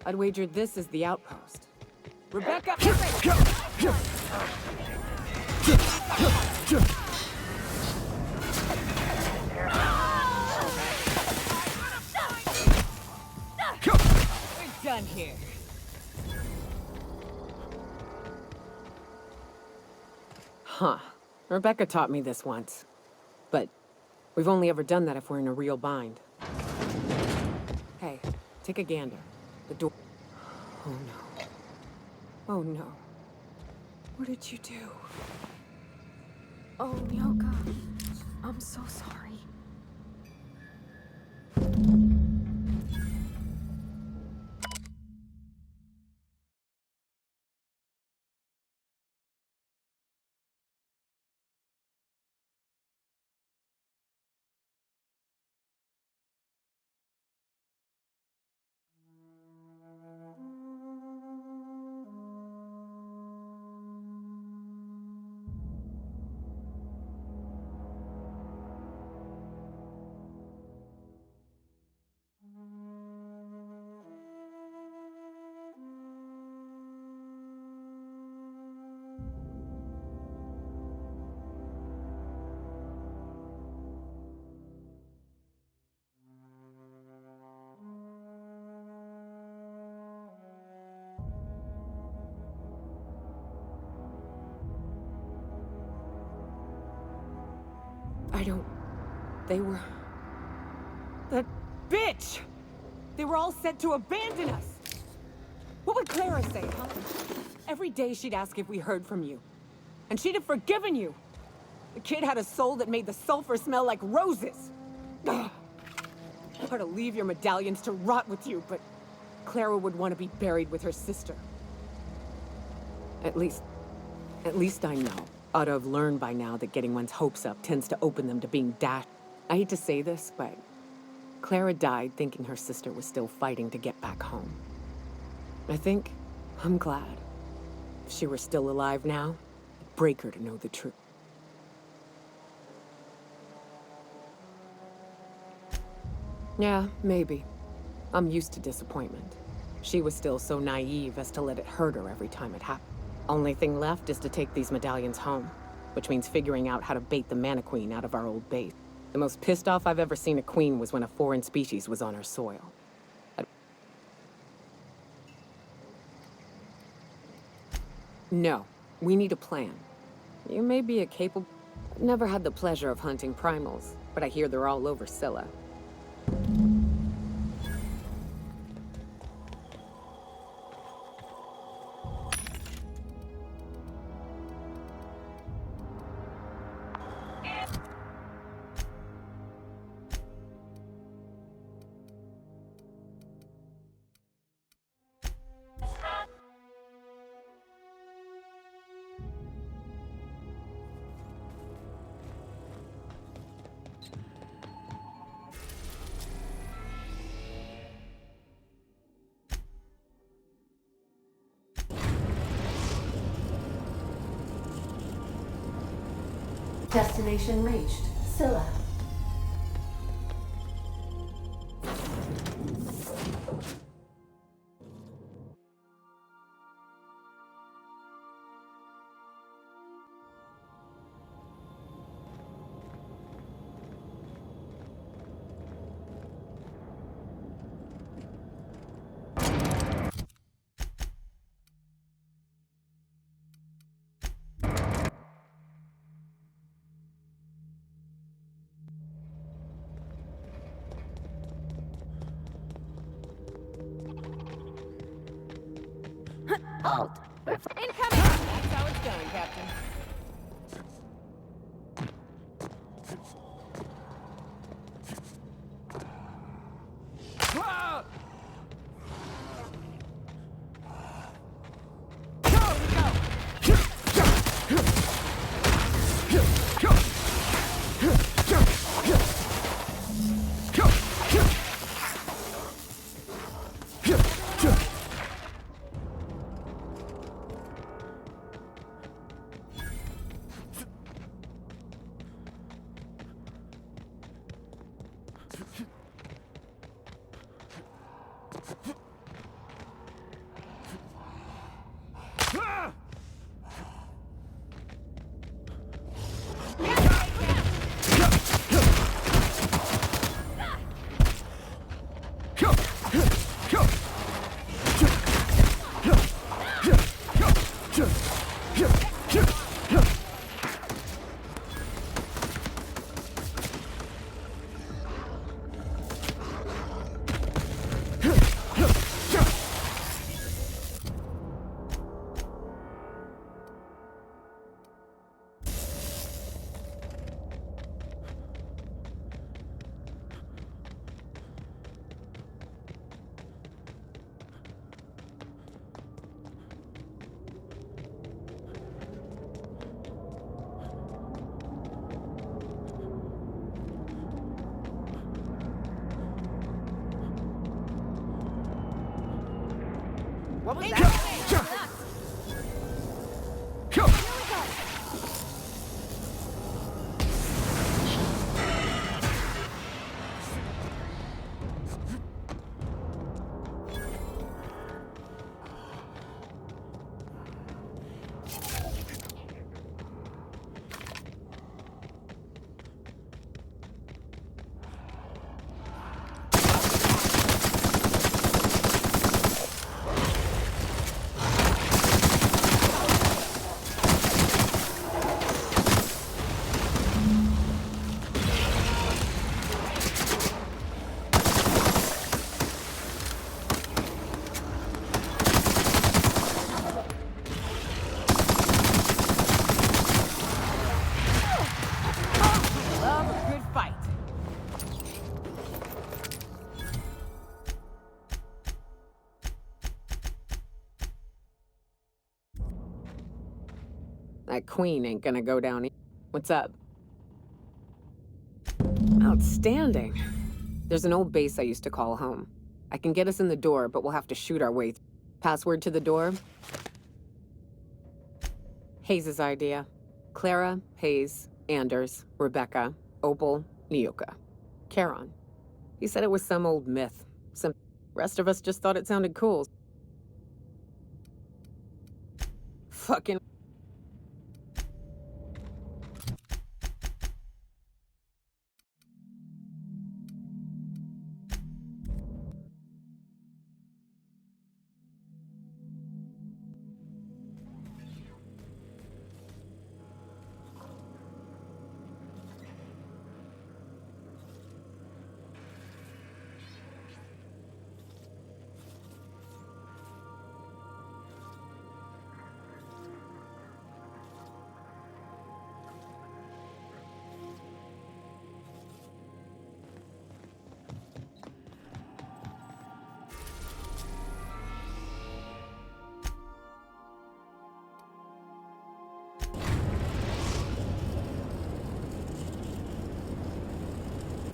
I'd wager this is the outpost. Rebecca! We're done here. Huh. Rebecca taught me this once. But we've only ever done that if we're in a real bind. Hey, take a gander. The door. Oh no. Oh no. What did you do? Oh, Nyoka. I'm so sorry. I don't... They were... That bitch! They were all set to abandon us! What would Clara say, huh? Every day she'd ask if we heard from you. And she'd have forgiven you! The kid had a soul that made the sulfur smell like roses! Ugh. Or to leave your medallions to rot with you, but... Clara would want to be buried with her sister. At least I know. Ought to have learned by now that getting one's hopes up tends to open them to being dashed. I hate to say this, but Clara died thinking her sister was still fighting to get back home. I'm glad. If she were still alive now, it'd break her to know the truth. Yeah, maybe. I'm used to disappointment. She was still so naive as to let it hurt her every time it happened. Only thing left is to take these medallions home, which means figuring out how to bait the Mana-Queen out of our old base. The most pissed off I've ever seen a queen was when a foreign species was on her soil. No, we need a plan. You may be a capable... I've never had the pleasure of hunting primals, but I hear they're all over Scylla. Destination reached. Scylla. Halt. Incoming! That's how it's done, Captain. What was that? Love a good fight. That queen ain't gonna go down. What's up? Outstanding. There's an old base I used to call home. I can get us in the door, but we'll have to shoot our way. Password to the door? Hayes' idea. Clara, Hayes, Anders, Rebecca, Opal, Nyoka. Charon. He said it was some old myth. Some rest of us just thought it sounded cool. Fucking...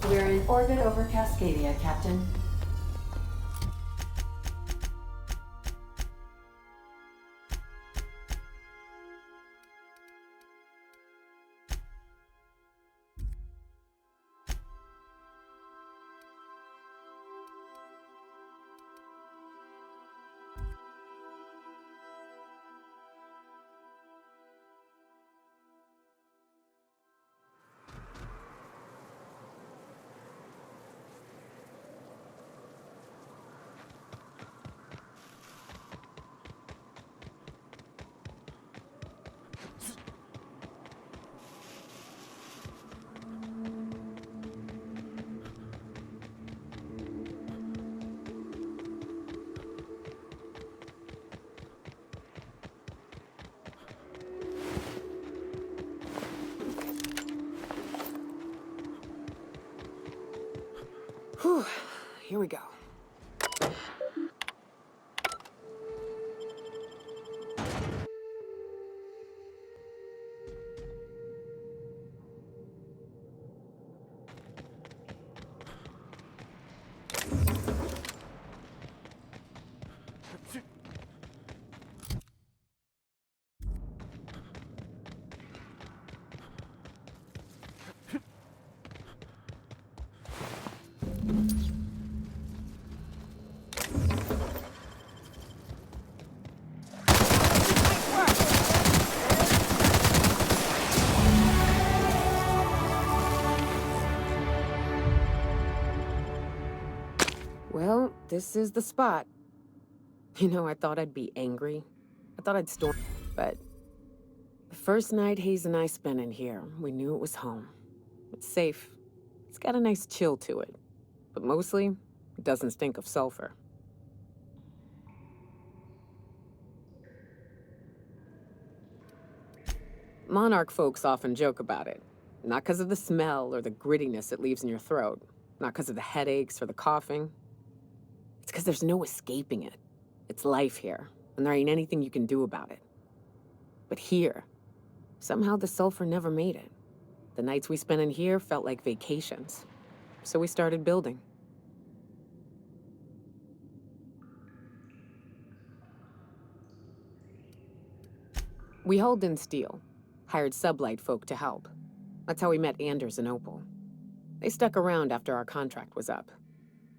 We're in orbit over Cascadia, Captain. Whew. Here we go. Well, this is the spot. You know, I thought I'd be angry. I thought I'd storm, but the first night Hayes and I spent in here, we knew it was home. It's safe. It's got a nice chill to it. But mostly, it doesn't stink of sulfur. Monarch folks often joke about it. Not because of the smell or the grittiness it leaves in your throat. Not because of the headaches or the coughing. It's because there's no escaping it. It's life here, and there ain't anything you can do about it. But here, somehow the sulfur never made it. The nights we spent in here felt like vacations. So we started building. We hauled in steel, hired sublight folk to help. That's how we met Anders and Opal. They stuck around after our contract was up.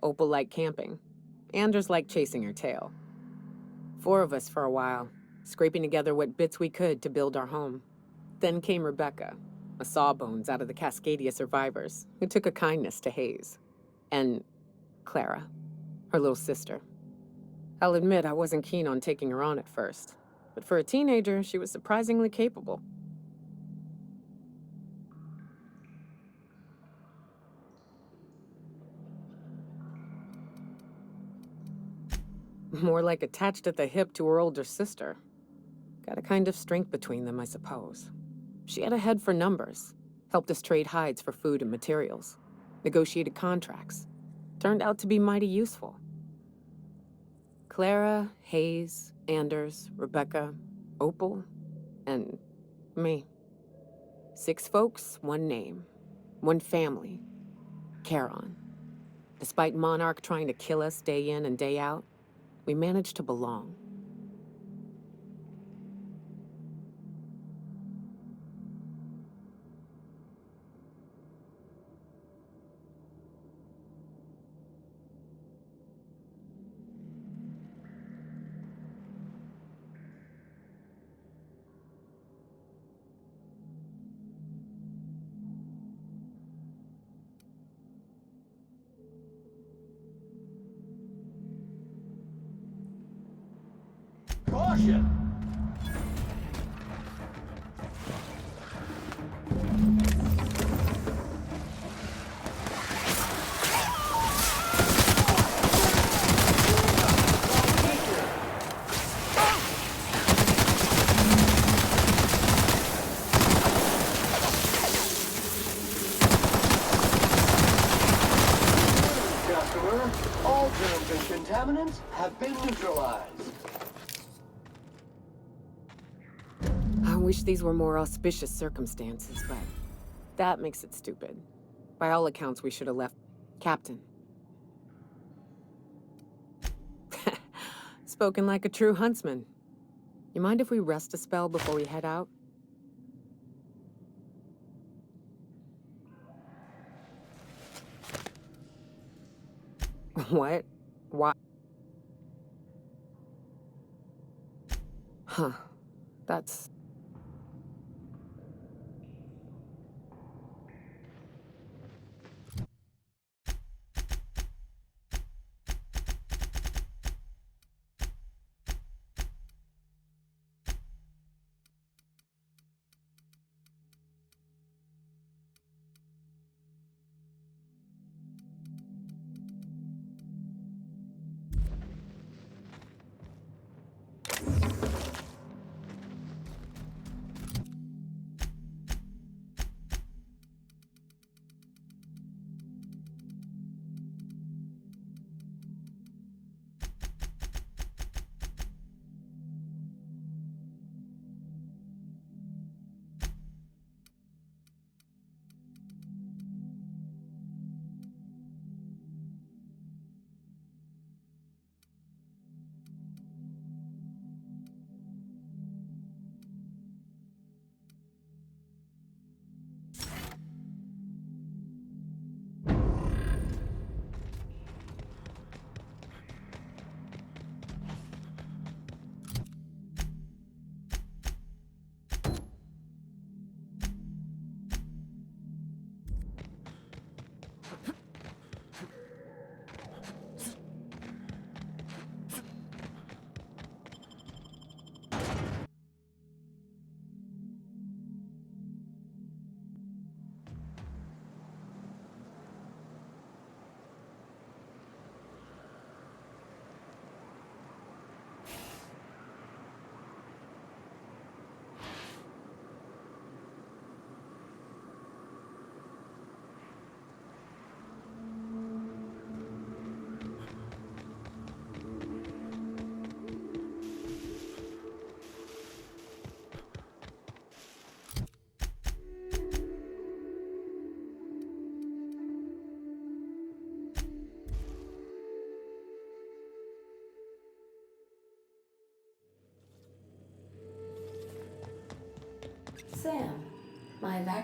Opal liked camping. Anders liked chasing her tail. 4 of us for a while, scraping together what bits we could to build our home. Then came Rebecca, a sawbones out of the Cascadia survivors, who took a kindness to Hayes. And Clara, her little sister. I'll admit I wasn't keen on taking her on at first, but for a teenager, she was surprisingly capable. More like attached at the hip to her older sister. Got a kind of strength between them, I suppose. She had a head for numbers, helped us trade hides for food and materials, negotiated contracts. Turned out to be mighty useful. Clara, Hayes, Anders, Rebecca, Opal, and me. 6 folks, 1 name, 1 family. Charon. Despite Monarch trying to kill us day in and day out, we managed to belong. Caution! Customer, all germs and contaminants have been neutralized. I wish these were more auspicious circumstances, but that makes it stupid. By all accounts, we should have left. Captain. Spoken like a true huntsman. You mind if we rest a spell before we head out? What? Why? Huh. That's...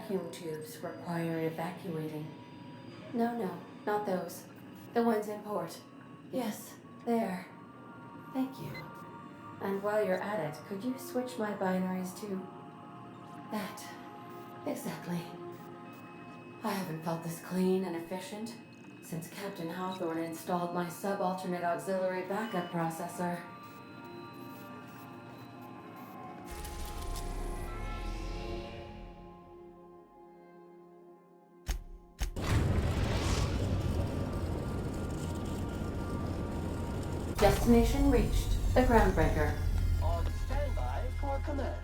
vacuum tubes require evacuating. No, not those. The ones in port. Yes, there. Thank you. And while you're at it, could you switch my binaries to that? Exactly. I haven't felt this clean and efficient since Captain Hawthorne installed my subalternate auxiliary backup processor. Destination reached. The Groundbreaker. On standby for command.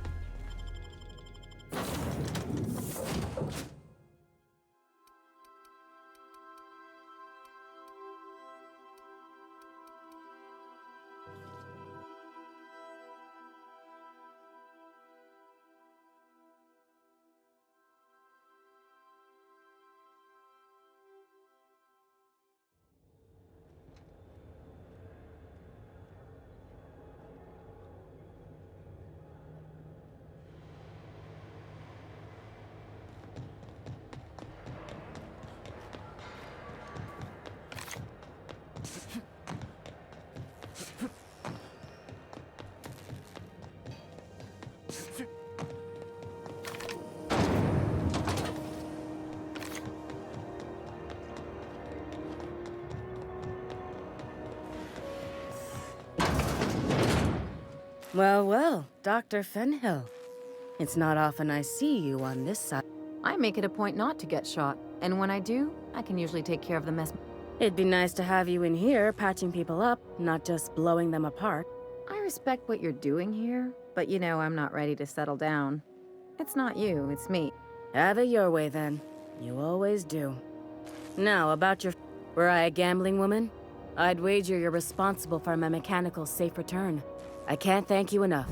Well, Dr. Fenhill. It's not often I see you on this side. I make it a point not to get shot, and when I do, I can usually take care of the mess. It'd be nice to have you in here patching people up, not just blowing them apart. I respect what you're doing here, but you know I'm not ready to settle down. It's not you, it's me. Have it your way then. You always do. Now, about your... Were I a gambling woman? I'd wager you're responsible for my mechanical safe return. I can't thank you enough.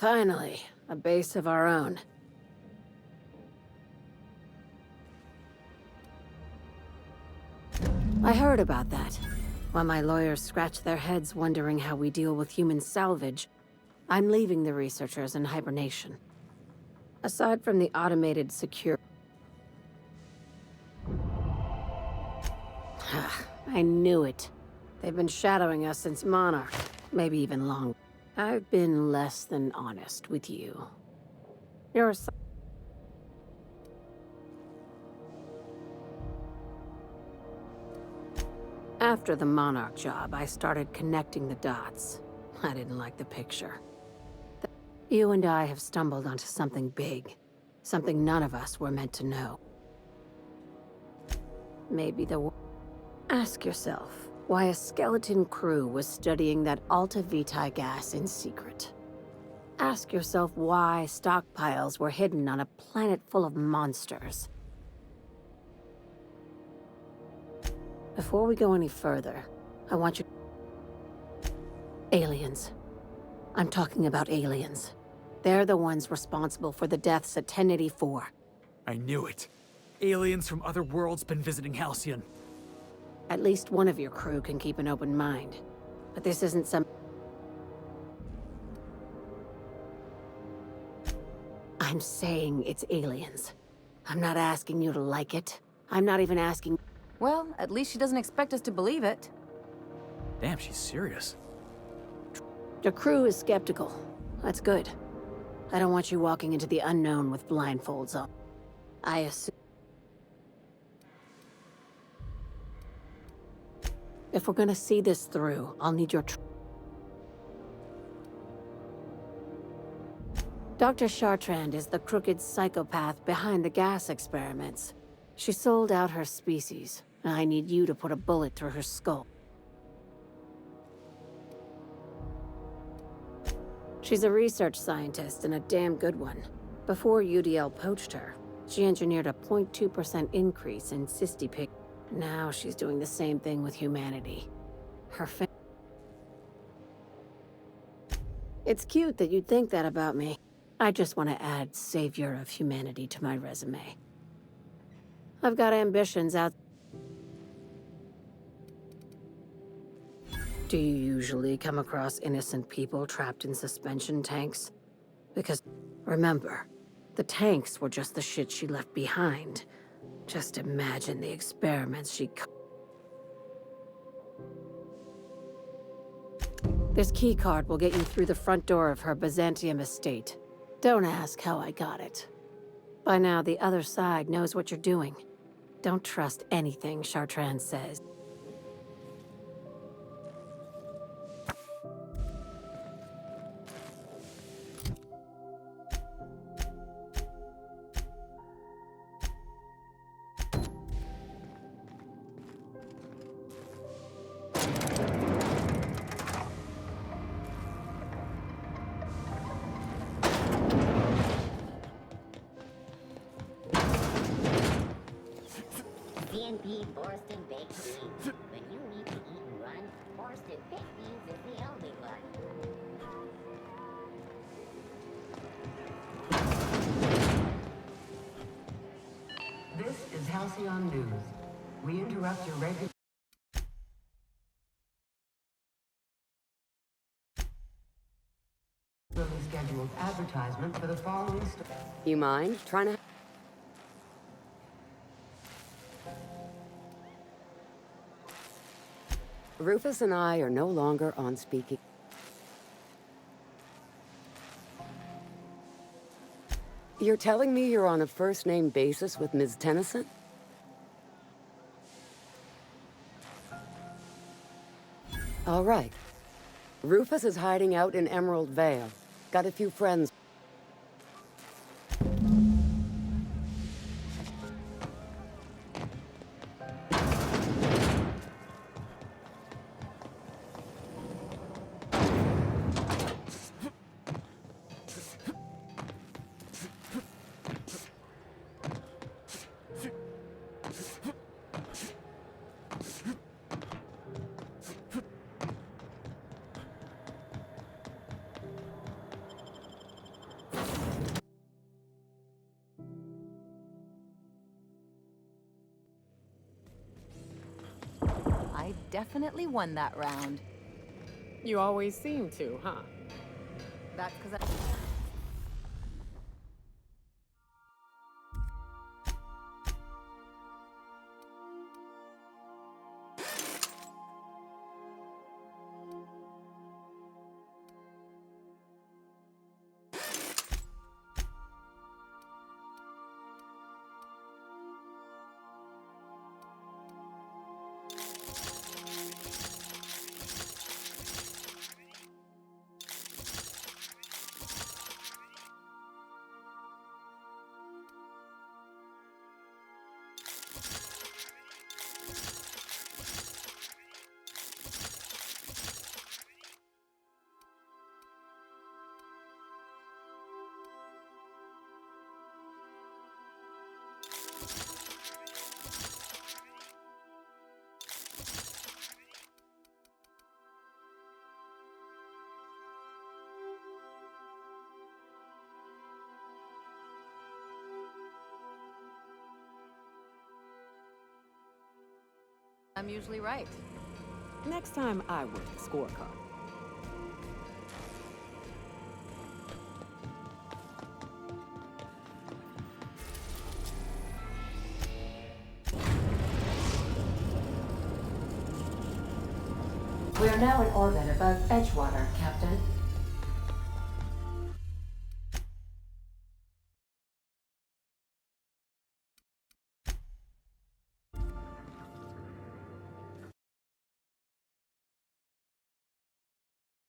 Finally, a base of our own. I heard about that. While my lawyers scratch their heads wondering how we deal with human salvage, I'm leaving the researchers in hibernation. Aside from the automated secure... I knew it. They've been shadowing us since Monarch, maybe even longer. I've been less than honest with you. You're a... After the Monarch job, I started connecting the dots. I didn't like the picture. You and I have stumbled onto something big. Something none of us were meant to know. Maybe the... Ask yourself why a skeleton crew was studying that Alta Vitae gas in secret. Ask yourself why stockpiles were hidden on a planet full of monsters. Before we go any further, I want you... Aliens. I'm talking about aliens. They're the ones responsible for the deaths at 1084. I knew it. Aliens from other worlds been visiting Halcyon. At least one of your crew can keep an open mind. But this isn't some... I'm saying it's aliens. I'm not asking you to like it. I'm not even asking... Well, at least she doesn't expect us to believe it. Damn, she's serious. Your crew is skeptical. That's good. I don't want you walking into the unknown with blindfolds on. I assume... If we're gonna see this through, I'll need your Dr. Chartrand is the crooked psychopath behind the gas experiments. She sold out her species, and I need you to put a bullet through her skull. She's a research scientist and a damn good one. Before UDL poached her, she engineered a 0.2% increase in cystipig. Now she's doing the same thing with humanity. Her It's cute that you'd think that about me. I just want to add savior of humanity to my resume. I've got ambitions out. Do you usually come across innocent people trapped in suspension tanks? Because, remember, the tanks were just the shit she left behind. Just imagine the experiments she... This keycard will get you through the front door of her Byzantium estate. Don't ask how I got it. By now, the other side knows what you're doing. Don't trust anything Chartrand says. CNP Borston Bakery. When you need to eat and run, Borston Baked Beans is the only one. This is Halcyon News. We interrupt your regular... scheduled advertisement for the following... You mind trying to... Rufus and I are no longer on speaking. You're telling me you're on a first-name basis with Ms. Tennyson? All right. Rufus is hiding out in Emerald Vale. Got a few friends. I definitely won that round. You always seem to, huh? That's because I... I'm usually right. Next time I work the scorecard. We are now in orbit above Edgewater, Captain.